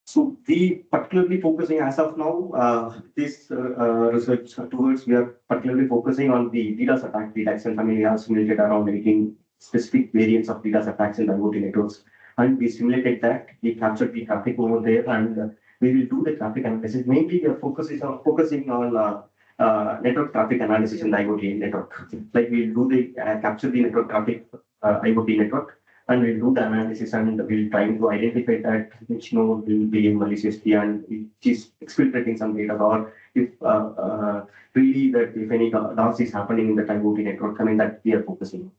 So we particularly focusing as of now, this research towards, we are particularly focusing on the DDoS attack detection. I mean, we have simulated around 18 specific variants of DDoS attacks in the IoT networks, and we simulated that. We captured the traffic over there, and we will do the traffic analysis. Mainly, we are focusing on network traffic analysis in the IoT network. Like we'll do the capture the network traffic IoT network, and we'll do the analysis, and we'll try to identify that which node will be maliciously and which is exfiltrating some data, or if really that if any loss is happening in the IoT network, I mean, that we are focusing on.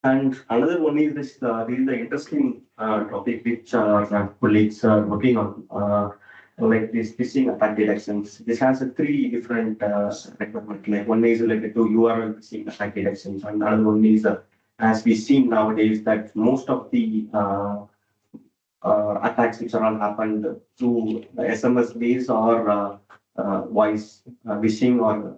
And another one is this really the interesting topic which colleagues are working on, like this phishing attack detections. This has 3 different requirements. Like one is related to URL phishing attack detections, and another one is as we see nowadays that most of the attacks which are all happened through SMS based or voice phishing or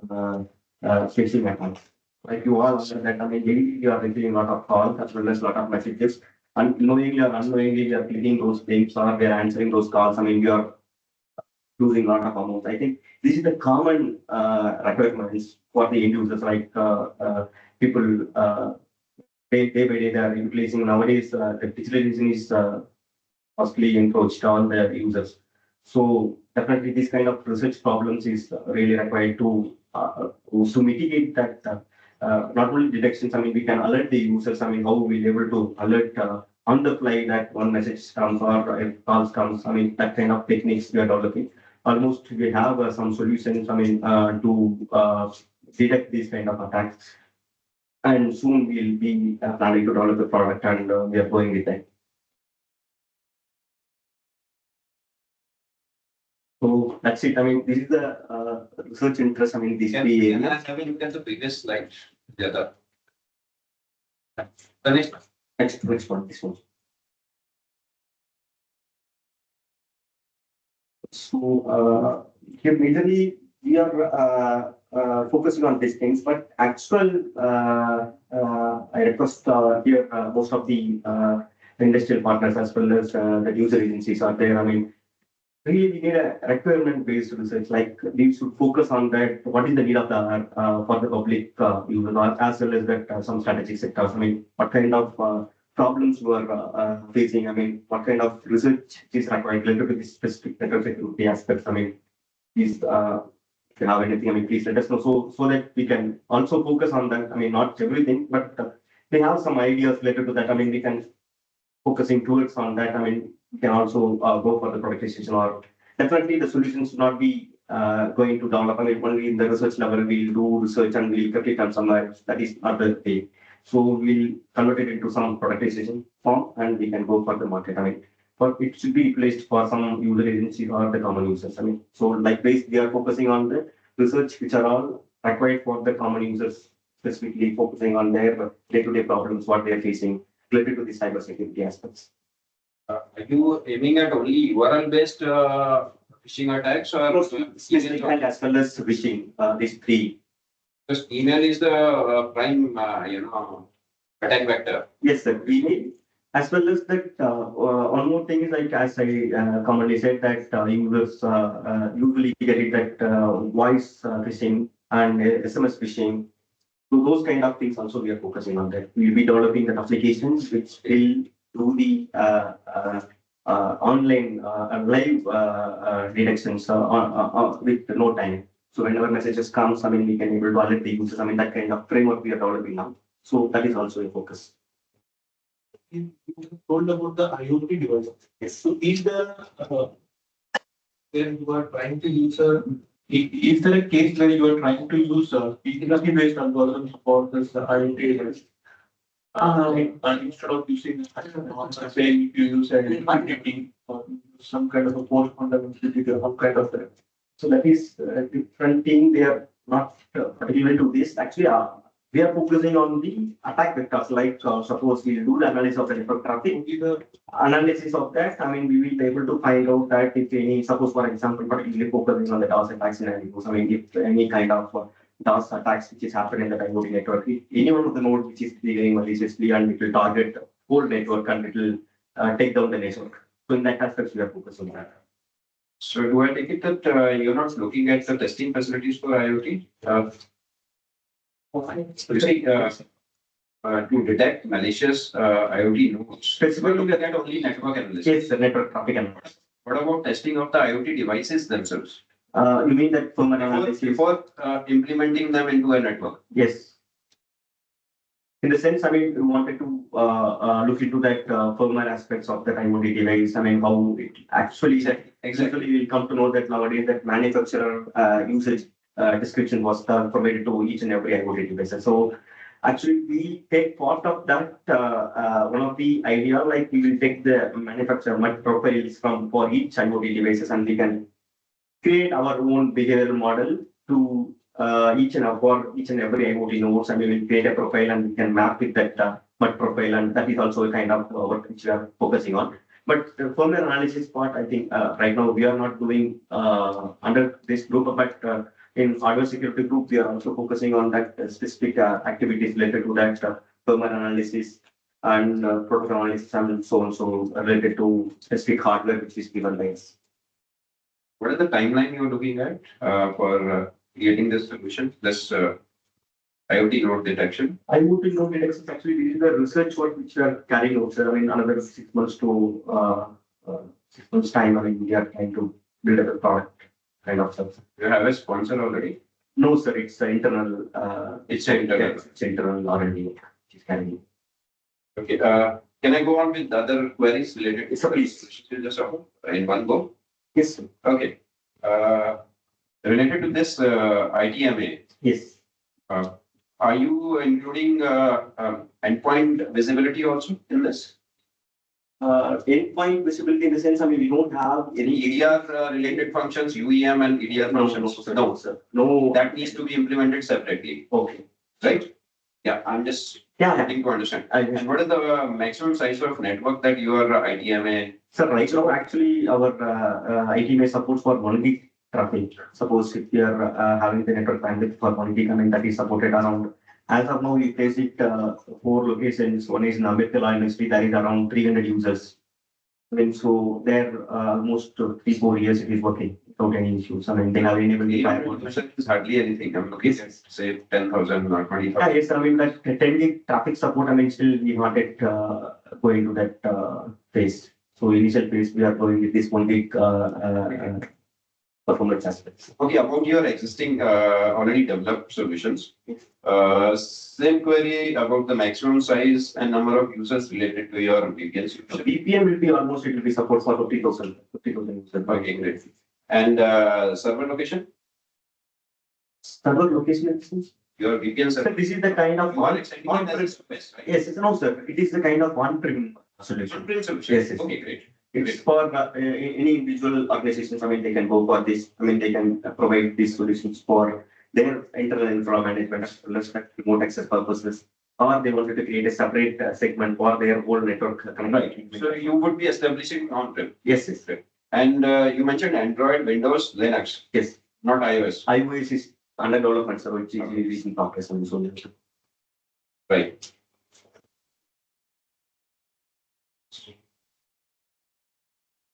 phishing attacks. Like you all said that, I mean, daily you are receiving a lot of calls as well as a lot of messages. unknowingly or unknowingly we are clicking those links or we are answering those calls. I mean, we are losing a lot of amounts. I think this is the common requirements for the end users, like people day by day they are utilizing nowadays. The digitalization is costly encroached on the users. So definitely this kind of research problems is really required to mitigate that. Not only detections, I mean, we can alert the users. I mean, how we'll able to alert on the fly that one message comes or if calls comes. I mean, that kind of techniques we are developing. Almost we have some solutions. I mean, to detect these kind of attacks. And soon we'll be planning to develop the product, and we are going with that. So that's it. I mean, this is the research interest. I mean, these three Can I areas. have a look at the previous slide? Yeah, the next one. Next one, this one. So here majorly we are focusing on these things, but actual I request here most of the industrial partners as well as the user agencies are there. I mean, really we need a requirement based research, like we should focus on that, what is the need of the for the public user, as well as that some strategic sectors. I mean, what kind of problems we are facing. I mean, what kind of research is required related to this specific network security aspects. I mean, please, if you have anything, I mean, please let us know, so that we can also focus on that. I mean, not everything, but we have some ideas related to that. I mean, we can focusing towards on that. I mean, you can also go for the productization, or definitely the solutions should not be going to develop. I mean, only in the research level, we'll do research and we'll keep it on somewhere. That is not the way. So we'll convert it into some productization form and we can go for the market. I mean, but it should be placed for some user agencies or the common users. I mean, so likewise, we are focusing on the research which are all required for the common users, specifically focusing on their day-to-day problems, what they are facing related to the cybersecurity aspects. Are you aiming at only URL based phishing attacks or Specific and as well as phishing, these three. because email is the prime attack vector? Yes, sir. Email, as well as that, one more thing is like, as I commonly said, that users usually get it that voice phishing and SMS phishing. So those kind of things also we are focusing on that. We'll be developing the applications which will do the online live detections with no time. So whenever messages comes, I mean, we can able to alert the users. I mean, that kind of framework we are developing now. So that is also a focus. You told about the IoT devices. Yes. So is the where you are trying to use is there a case where you are trying to use industry based algorithms for this IoT device? Instead of using say if you use a activity or some kind of a post quantum or some kind of that. So that is a different thing. They are not particular to this. Actually, we are focusing on the attack vectors. Like suppose we do the analysis of the network traffic, the analysis of that. I mean, we will be able to find out that if any, suppose for example, particularly focusing on the DOS attacks scenarios. I mean, if any kind of DOS attacks which is happening in the IoT network, any one of the node which is triggering maliciously and it will target whole network and it will take down the network. So in that aspect, we are focusing on that. So do I take it that you're not looking at the testing facilities for IoT? You see, to detect malicious IoT nodes, specifically look at only network analysis. Yes, the network traffic analysis. What about testing of the IoT devices themselves? You mean that firmware analysis? Before implementing them into a network? Yes. In the sense, I mean, we wanted to look into that firmware aspects of the IoT device. I mean, how it actually is. Exactly, we'll come to know that nowadays that manufacturer usage description was provided to each and every IoT device. So actually, we take part of that. One of the idea, like we will take the manufacturer MUD profiles from for each IoT devices, and we can create our own behavioral model to each and every IoT nodes, and we will create a profile and we can map with that MUD profile, and that is also a kind of work which we are focusing on. But the firmware analysis part, I think right now we are not doing under this group, but in hardware security group, we are also focusing on that specific activities related to that firmware analysis and protocol analysis and so on, so related to specific hardware which is given by us. What is the timeline you're looking at for creating this solution, this IoT node detection? IoT node detection, actually, this is the research work which we are carrying out, sir. I mean, another 6 months to 6 months time, I mean, we are trying to build up a product kind of stuff. You have a sponsor already? No, sir, it's internal. It's internal. Yes, it's internal R&D which is carrying. Okay, can I go on with the other queries related? Yes, sir, please. Just in one go? Yes, sir. Okay. Related to this ITMA, Yes. are you including endpoint visibility also in this? Endpoint visibility in the sense, I mean, we don't have Any EDR related functions, UEM and EDR no, functions? sir. No, sir. No. That needs to be implemented separately, Okay. right? Yeah, I'm just Yeah. getting to understand. I, And what is the maximum size of network that your ITMA? Sir, right now, actually, our IT may supports for 1 gig traffic. Suppose if we are having the network bandwidth for 1 gig, I mean, that is supported around, as of now, we place it 4 locations. One is in Ambedkar University, that is around 300 users. I mean, so there almost 3-4 years it is working without any issues. I mean, they have enabled the firewall. Is hardly anything. I'm looking at say 10,000 or 20,000. Yeah, yes, I mean, that 10 gig traffic support, I mean, still we not yet going to that phase. So initial phase, we are going with this 1 gig performance aspects. Okay, about your existing already developed solutions. Same query about the maximum size and number of users related to your VPN So solution. VPN will be almost, it will be support for 50,000 users. Okay, great. And server location? Server location instance? Your VPN So server. this is the kind of You are extending it as a service, right? yes, no, sir. It is the kind of on-prem solution. On-prem solution. Yes, yes. Okay, great. It's for any individual organizations. I mean, they can go for this. I mean, they can provide these solutions for their internal infra management, as well as remote access purposes, or they wanted to create a separate segment for their whole network connectivity. So you would be establishing on-prem. Yes, yes, sir. And you mentioned Android, Windows, Linux, Yes. not iOS. iOS is under development, so which is recent progress on this one. Right.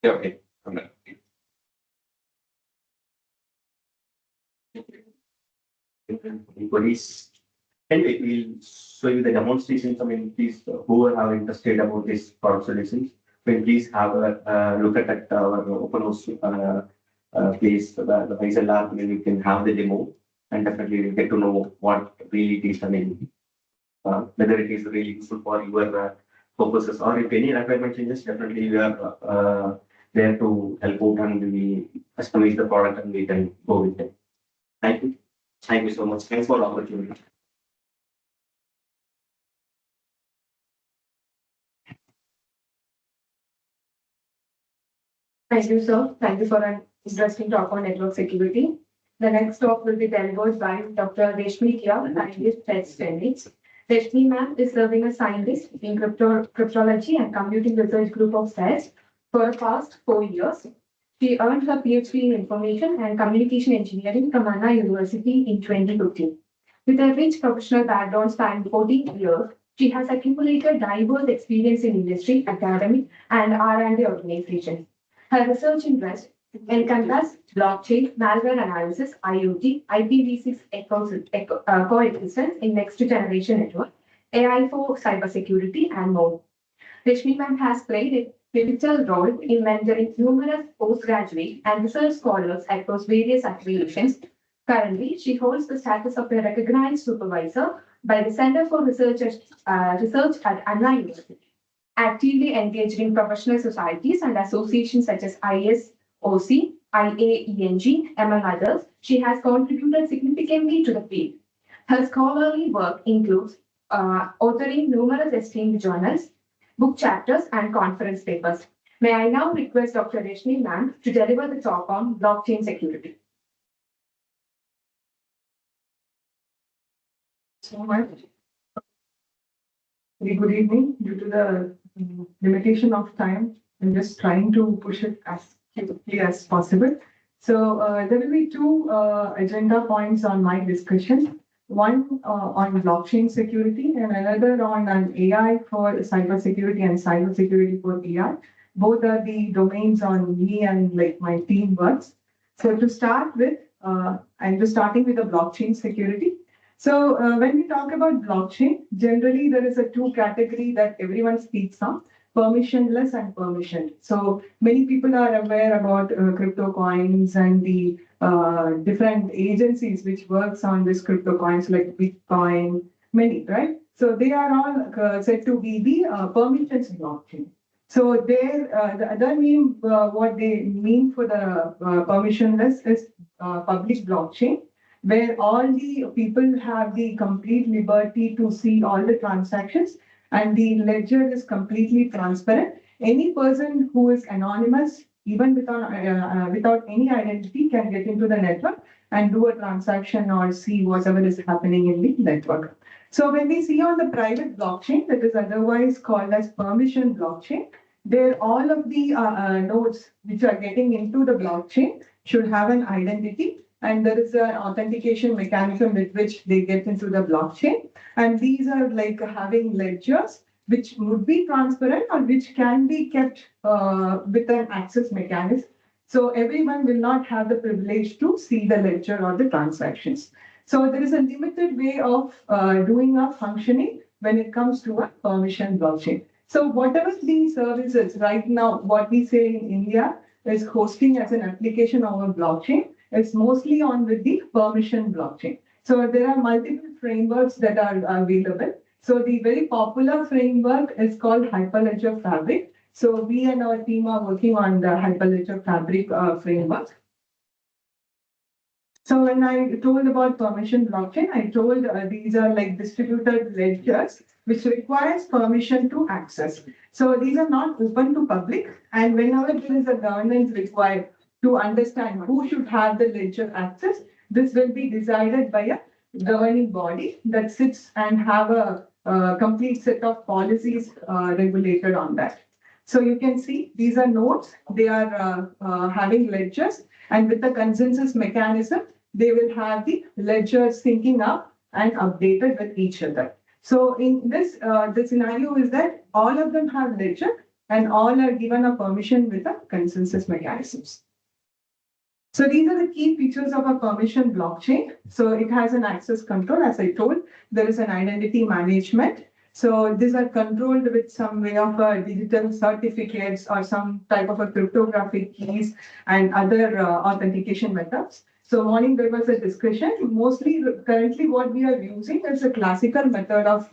Yeah, okay. I'm done. Police. Anyway, we'll show you the demonstrations. I mean, please, who are interested about this product solutions, will please have a look at our open house place, the Faisal Lab, where you can have the demo, and definitely you'll get to know what really it is. I mean, whether it is really useful for your purposes, or if any requirement changes, definitely we are there to help out, and we customize the product and we can go with it. Thank you. Thank you so much. Thanks for the opportunity. Thank you, sir. Thank you for an interesting talk on network security. The next talk will be delivered by Dr. Reshmi Kia, scientist at Stenix. Reshmi ma'am is serving as scientist in cryptology and computing research group of SES for the past 4 years. She earned her PhD in information and communication engineering from Anna University in 2015. With a rich professional background spanning 14 years, she has accumulated diverse experience in industry, academic, and R&D organizations. Her research interests encompass blockchain, malware analysis, IoT, IPv6 coexistence in next generation network, AI for cybersecurity, and more. Reshmi ma'am has played a pivotal role in mentoring numerous postgraduate and research scholars across various affiliations. Currently, she holds the status of a recognized supervisor by the Center for Research at Anna University, actively engaged in professional societies and associations such as ISOC, IAENG, among others. She has contributed significantly to the field. Her scholarly work includes authoring numerous esteemed journals, book chapters, and conference papers. May I now request Dr. Reshmi ma'am to deliver the talk on blockchain security. So much. Very good evening. Due to the limitation of time, I'm just trying to push it as quickly as possible. So there will be two agenda points on my discussion. one on blockchain security and another on an AI for cybersecurity and cybersecurity for AI. Both are the domains on me and like my team works. So to start with, I'm just starting with the blockchain security. So when we talk about blockchain, generally there is a two category that everyone speaks on, permissionless and permissioned. So many people are aware about crypto coins and the different agencies which works on this crypto coins like Bitcoin, many, right? So they are all said to be the permissions blockchain. So there, the other name, what they mean for the permissionless is public blockchain, where all the people have the complete liberty to see all the transactions and the ledger is completely transparent. Any person who is anonymous, even without any identity, can get into the network and do a transaction or see whatever is happening in the network. So when we see on the private blockchain, that is otherwise called as permission blockchain, there all of the nodes which are getting into the blockchain should have an identity, and there is an authentication mechanism with which they get into the blockchain. And these are like having ledgers which would be transparent or which can be kept with an access mechanism. So everyone will not have the privilege to see the ledger or the transactions. So there is a limited way of doing a functioning when it comes to a permission blockchain. So whatever the services right now, what we say in India is hosting as an application over blockchain, it's mostly on with the permission blockchain. So there are multiple frameworks that are available. So the very popular framework is called Hyperledger Fabric. So we and our team are working on the Hyperledger Fabric framework. So when I told about permission blockchain, I told these are like distributed ledgers which requires permission to access. So these are not open to public, and whenever there is a governance required to understand who should have the ledger access, this will be decided by a governing body that sits and have a complete set of policies regulated on that. So you can see these are nodes, they are having ledgers, and with the consensus mechanism, they will have the ledgers syncing up and updated with each other. So in this, the scenario is that all of them have ledger and all are given a permission with a consensus mechanisms. So these are the key features of a permission blockchain. So it has an access control, as I told, there is an identity management. So these are controlled with some way of digital certificates or some type of a cryptographic keys and other authentication methods. So morning there was a discussion. Mostly currently what we are using is a classical method of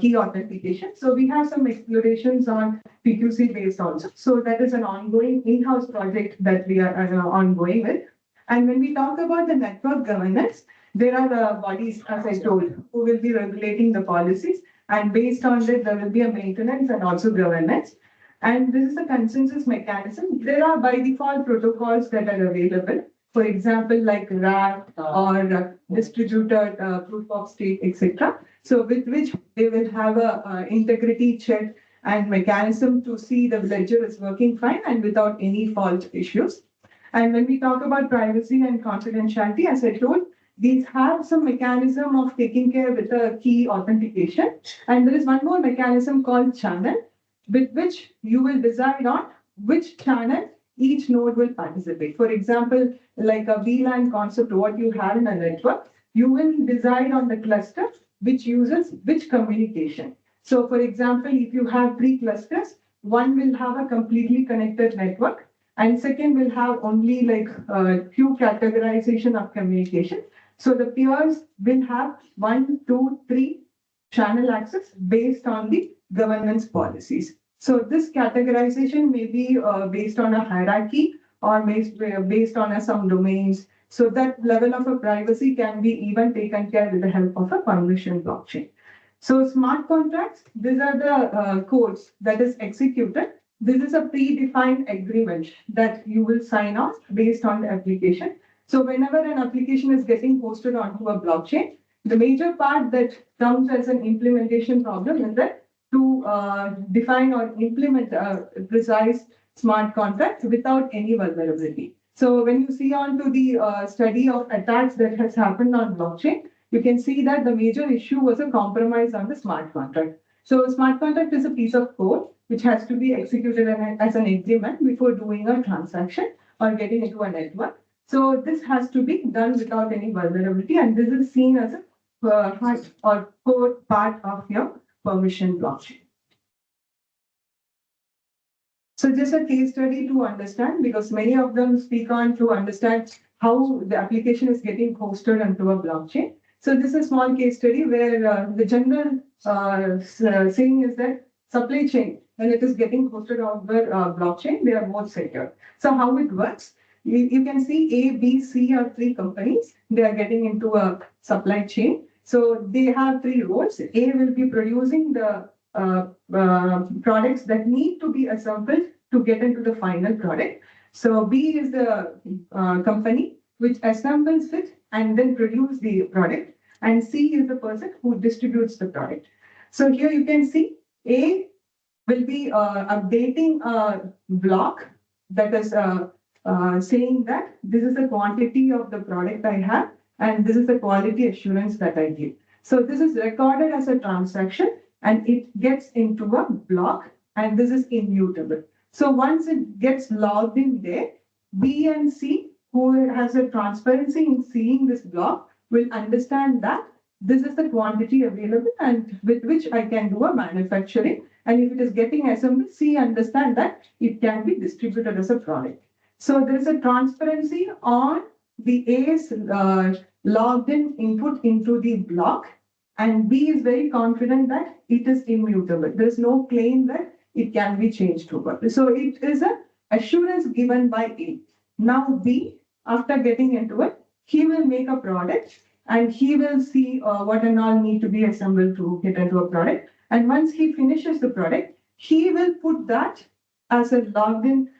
key authentication. So we have some explorations on PQC based also. So that is an ongoing in-house project that we are ongoing with. And when we talk about the network governance, there are bodies, as I told, who will be regulating the policies. And based on that, there will be a maintenance and also governance. And this is a consensus mechanism. There are by default protocols that are available. For example, like RAP or distributed proof of stake, etc. So with which they will have a integrity check and mechanism to see the ledger is working fine and without any fault issues. And when we talk about privacy and confidentiality, as I told, these have some mechanism of taking care with a key authentication. And there is one more mechanism called channel, with which you will decide on which channel each node will participate. For example, like a VLAN concept, what you have in a network, you will decide on the cluster which uses which communication. So for example, if you have 3 clusters, one will have a completely connected network and second will have only like few categorization of communication. So the peers will have 1, 2, 3 channel access based on the governance policies. So this categorization may be based on a hierarchy or based on some domains. So that level of a privacy can be even taken care with the help of a permission blockchain. So smart contracts, these are the codes that is executed. This is a predefined agreement that you will sign off based on the application. So whenever an application is getting hosted onto a blockchain, the major part that comes as an implementation problem is that to define or implement a precise smart contract without any vulnerability. So when you see on to the study of attacks that has happened on blockchain, you can see that the major issue was a compromise on the smart contract. So a smart contract is a piece of code which has to be executed as an agreement before doing a transaction or getting into a network. So this has to be done without any vulnerability, and this is seen as a heart or core part of your permission blockchain. So just a case study to understand, because many of them speak on to understand how the application is getting hosted onto a blockchain. So this is a small case study where the general saying is that supply chain, when it is getting hosted over blockchain, they are more secure. So how it works, you can see A, B, C are three companies. They are getting into a supply chain. So they have three roles. A will be producing the products that need to be assembled to get into the final product. So B is the company which assembles it and then produce the product. And C is the person who distributes the product. So here you can see A will be updating a block that is saying that this is the quantity of the product I have and this is the quality assurance that I give. So this is recorded as a transaction and it gets into a block, and this is immutable. So once it gets logged in there, B and C, who has a transparency in seeing this block, will understand that this is the quantity available and with which I can do a manufacturing. And if it is getting assembled, C understand that it can be distributed as a product. So there is a transparency on the A's logged in input into the block, and B is very confident that it is immutable. There is no claim that it can be changed over. So it is an assurance given by A. Now B, after getting into it, he will make a product and he will see what and all need to be assembled to get into a product. And once he finishes the product, he will put that as a logged in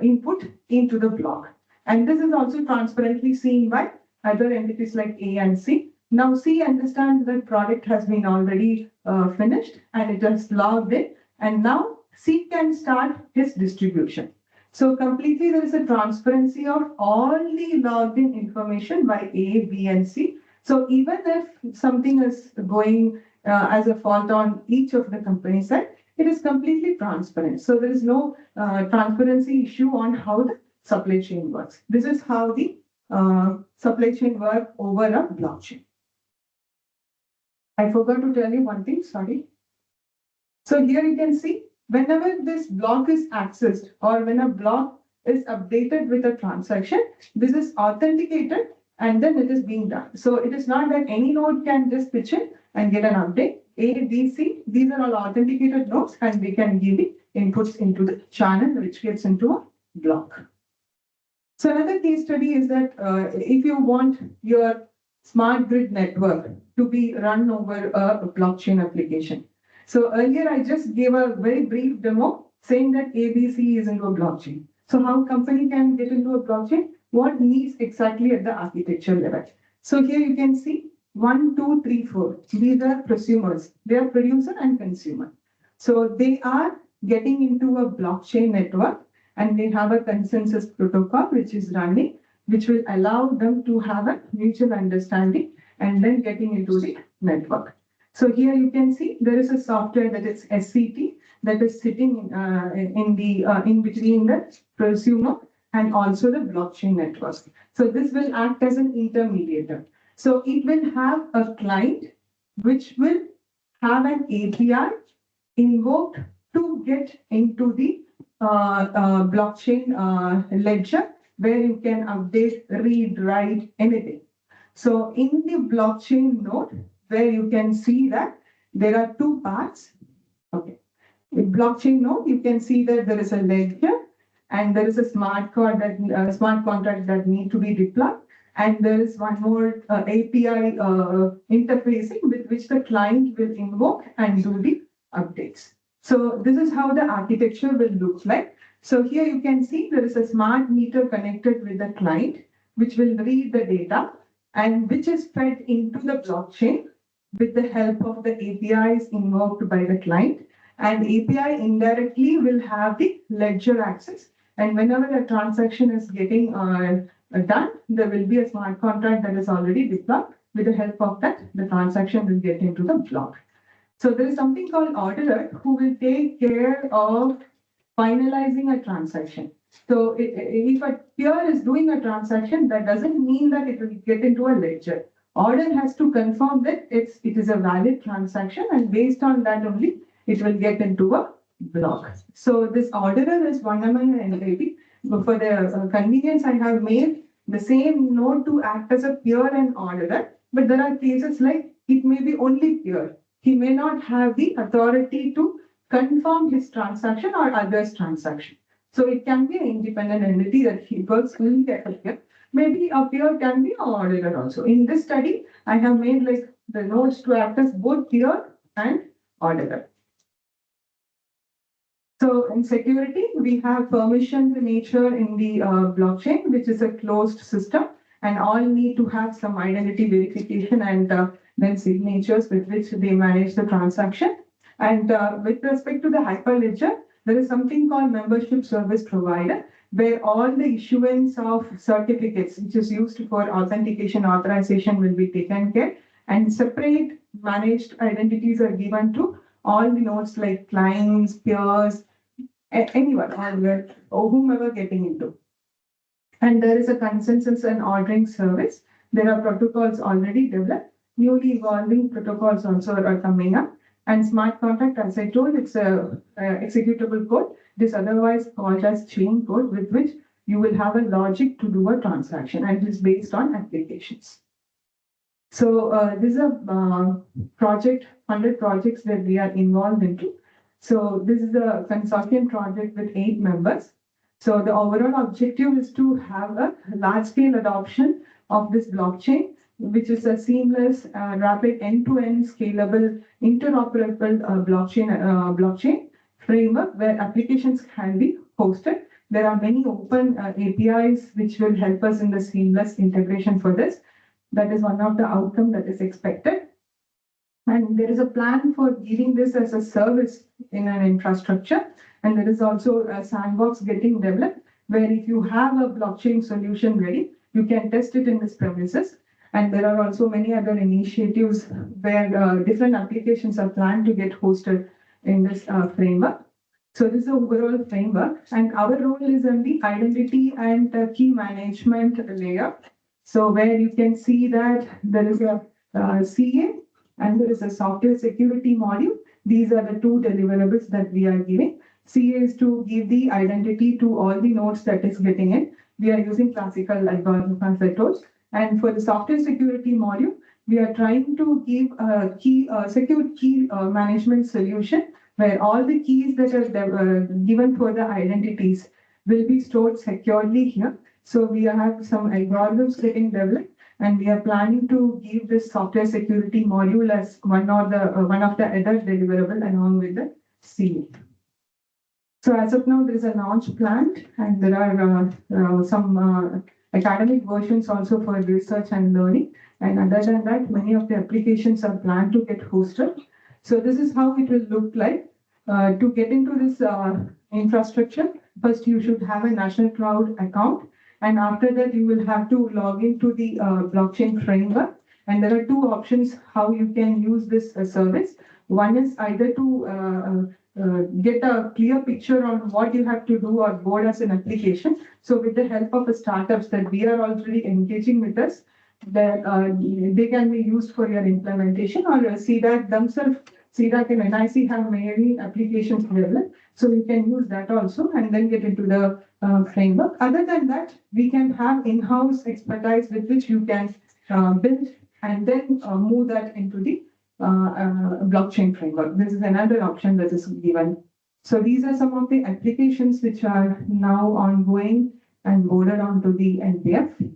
input into the block. And this is also transparently seen by other entities like A and C. Now C understands that product has been already finished and it has logged in, and now C can start his distribution. So completely there is a transparency of all the logged in information by A, B and C. So even if something is going as a fault on each of the companies side, it is completely transparent. So there is no transparency issue on how the supply chain works. This is how the supply chain works over a blockchain. I forgot to tell you one thing, sorry. So here you can see whenever this block is accessed or when a block is updated with a transaction, this is authenticated and then it is being done. So it is not that any node can just pitch in and get an update. A, B, C, these are all authenticated nodes and we can give the inputs into the channel which gets into a block. So another case study is that if you want your smart grid network to be run over a blockchain application. So earlier I just gave a very brief demo saying that ABC is into a blockchain. So how company can get into a blockchain? What needs exactly at the architecture level? So here you can see 1, 2, 3, 4. These are prosumers. They are producer and consumer. So they are getting into a blockchain network and they have a consensus protocol which is running, which will allow them to have a mutual understanding and then getting into the network. So here you can see there is a software that is SCT that is sitting in between the prosumer and also the blockchain network. So this will act as an intermediator. So it will have a client which will have an API invoked to get into the blockchain ledger where you can update, read, write, anything. So in the blockchain node, where you can see that there are two parts. Okay. In blockchain node, you can see that there is a ledger and there is a smart contract that need to be deployed. And there is one more API interfacing with which the client will invoke and do the updates. So this is how the architecture will look like. So here you can see there is a smart meter connected with the client, which will read the data and which is fed into the blockchain with the help of the APIs invoked by the client. And API indirectly will have the ledger access. And whenever a transaction is getting done, there will be a smart contract that is already deployed, with the help of that, the transaction will get into the block. So there is something called auditor who will take care of finalizing a transaction. So if a peer is doing a transaction, that doesn't mean that it will get into a ledger. Audit has to confirm that it is a valid transaction, and based on that only, it will get into a block. So this auditor is one among an entity. But for the convenience, I have made the same node to act as a peer and auditor. But there are cases like it may be only peer. He may not have the authority to confirm his transaction or others' transaction. So it can be an independent entity that he works only as a peer. Maybe a peer can be an auditor also. In this study, I have made like the nodes to act as both peer and auditor. So in security, we have permission to nature in the blockchain, which is a closed system, and all need to have some identity verification and then signatures with which they manage the transaction. And with respect to the Hyperledger, there is something called membership service provider, where all the issuance of certificates, which is used for authentication authorization, will be taken care, and separate managed identities are given to all the nodes like clients, peers, anyone, or whomever getting into. And there is a consensus and ordering service. There are protocols already developed. Newly evolving protocols also are coming up. And smart contract, as I told, it's a executable code. This otherwise called as chain code, with which you will have a logic to do a transaction, and it is based on applications. So this is a project, 100 projects that we are involved into. So this is a consortium project with 8 members. So the overall objective is to have a large-scale adoption of this blockchain, which is a seamless, rapid, end-to-end, scalable, interoperable blockchain framework where applications can be hosted. There are many open APIs which will help us in the seamless integration for this. That is one of the outcomes that is expected. And there is a plan for giving this as a service in an infrastructure. And there is also a sandbox getting developed, where if you have a blockchain solution ready, you can test it in this premises. And there are also many other initiatives where different applications are planned to get hosted in this framework. So this is the overall framework, and our role is in the identity and key management layer. So where you can see that there is a CA and there is a software security module. These are the 2 deliverables that we are giving. CA is to give the identity to all the nodes that is getting in. We are using classical algorithm as I told. And for the software security module, we are trying to give a secure key management solution where all the keys that are given for the identities will be stored securely here. So we have some algorithms getting developed, and we are planning to give this software security module as one of the other deliverable along with the CA. So as of now, there is a launch planned, and there are some academic versions also for research and learning. And other than that, many of the applications are planned to get hosted. So this is how it will look like. To get into this infrastructure, first you should have a national cloud account. And after that, you will have to log into the blockchain framework. And there are 2 options how you can use this service. One is either to get a clear picture on what you have to do or board as an application. So with the help of the startups that we are already engaging with us, that they can be used for your implementation, or CDAC themselves. CDAC and NIC have many applications developed, so you can use that also and then get into the framework. Other than that, we can have in-house expertise with which you can build and then move that into the blockchain framework. This is another option that is given. So these are some of the applications which are now ongoing and boarded onto the NPF.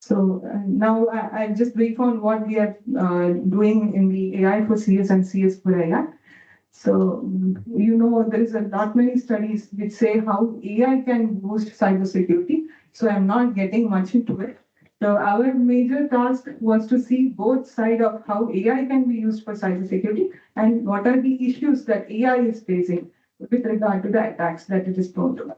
So now I'll just brief on what we are doing in the AI for CS and CS for AI. So, you know, there is a lot many studies which say how AI can boost cybersecurity. So I'm not getting much into it. So our major task was to see both sides of how AI can be used for cybersecurity and what are the issues that AI is facing with regard to the attacks that it is prone to.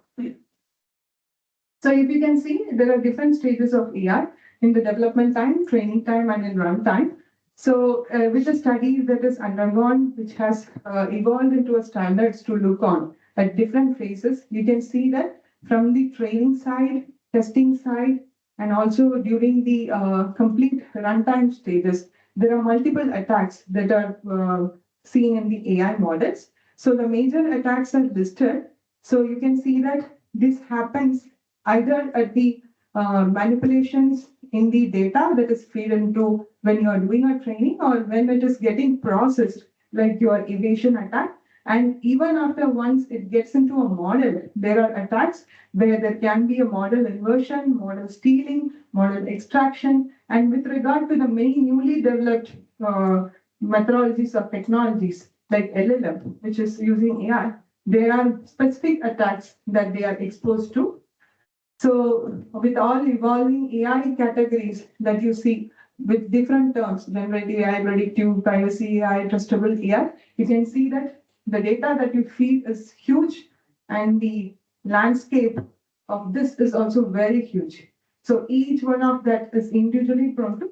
So if you can see, there are different stages of AI. in the development time, training time, and in run time. So with the study that is undergone, which has evolved into a standards to look on at different phases, you can see that from the training side, testing side, and also during the complete runtime stages, there are multiple attacks that are seen in the AI models. So the major attacks are listed. So you can see that this happens either at the manipulations in the data that is fed into when you are doing a training or when it is getting processed, like your evasion attack. And even after once it gets into a model, there are attacks where there can be a model inversion, model stealing, model extraction. And with regard to the many newly developed methodologies of technologies like LLM, which is using AI, there are specific attacks that they are exposed to. So with all evolving AI categories that you see with different terms, generative AI, predictive, privacy AI, trustable AI, you can see that the data that you feed is huge and the landscape of this is also very huge. So each one of that is individually prone to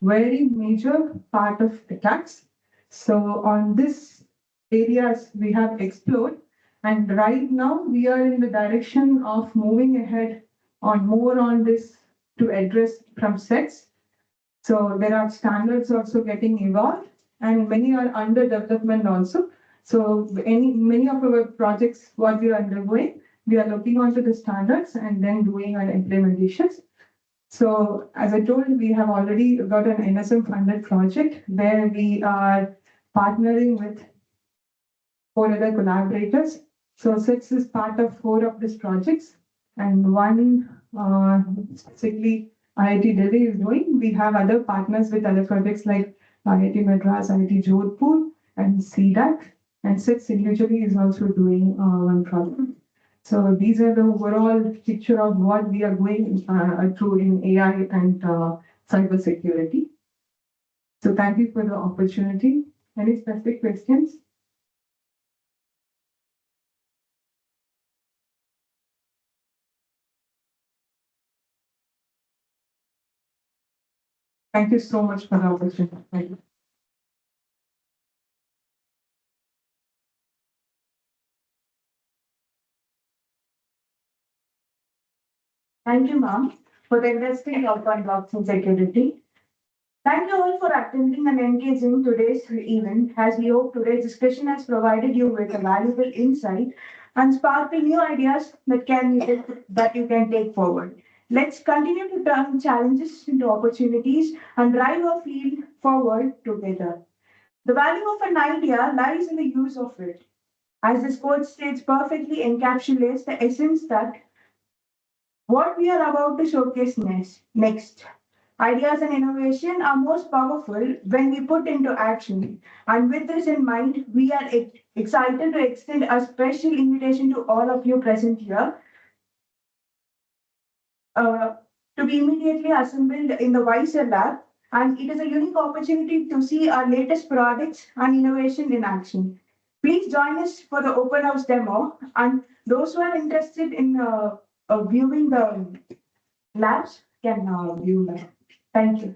very major part of attacks. So on this areas we have explored, and right now we are in the direction of moving ahead on more on this to address from sets. So there are standards also getting evolved and many are under development also. So many of our projects, what we are undergoing, we are looking onto the standards and then doing our implementations. So as I told, we have already got an NSM funded project where we are partnering with 4 other collaborators. So SETS is part of 4 of these projects and one specifically IIT Delhi is doing. We have other partners with other projects like IIT Madras, IIT Jodhpur and CDAC, and SETS individually is also doing one project. So these are the overall picture of what we are going through in AI and cyber security. So thank you for the opportunity. Any specific questions? Thank you so much for the opportunity. Thank you. Thank you, ma'am, for the interesting talk on blockchain security. Thank you all for attending and engaging today's event, as we hope today's discussion has provided you with a valuable insight and sparked new ideas that you can take forward. Let's continue to turn challenges into opportunities and drive our field forward together. The value of an idea lies in the use of it. As this quote states, perfectly encapsulates the essence that what we are about to showcase next. Ideas and innovation are most powerful when we put into action. And with this in mind, we are excited to extend a special invitation to all of you present here to be immediately assembled in the Wiser Lab. And it is a unique opportunity to see our latest products and innovation in action. Please join us for the open house demo. And those who are interested in viewing the labs can view them. Thank you.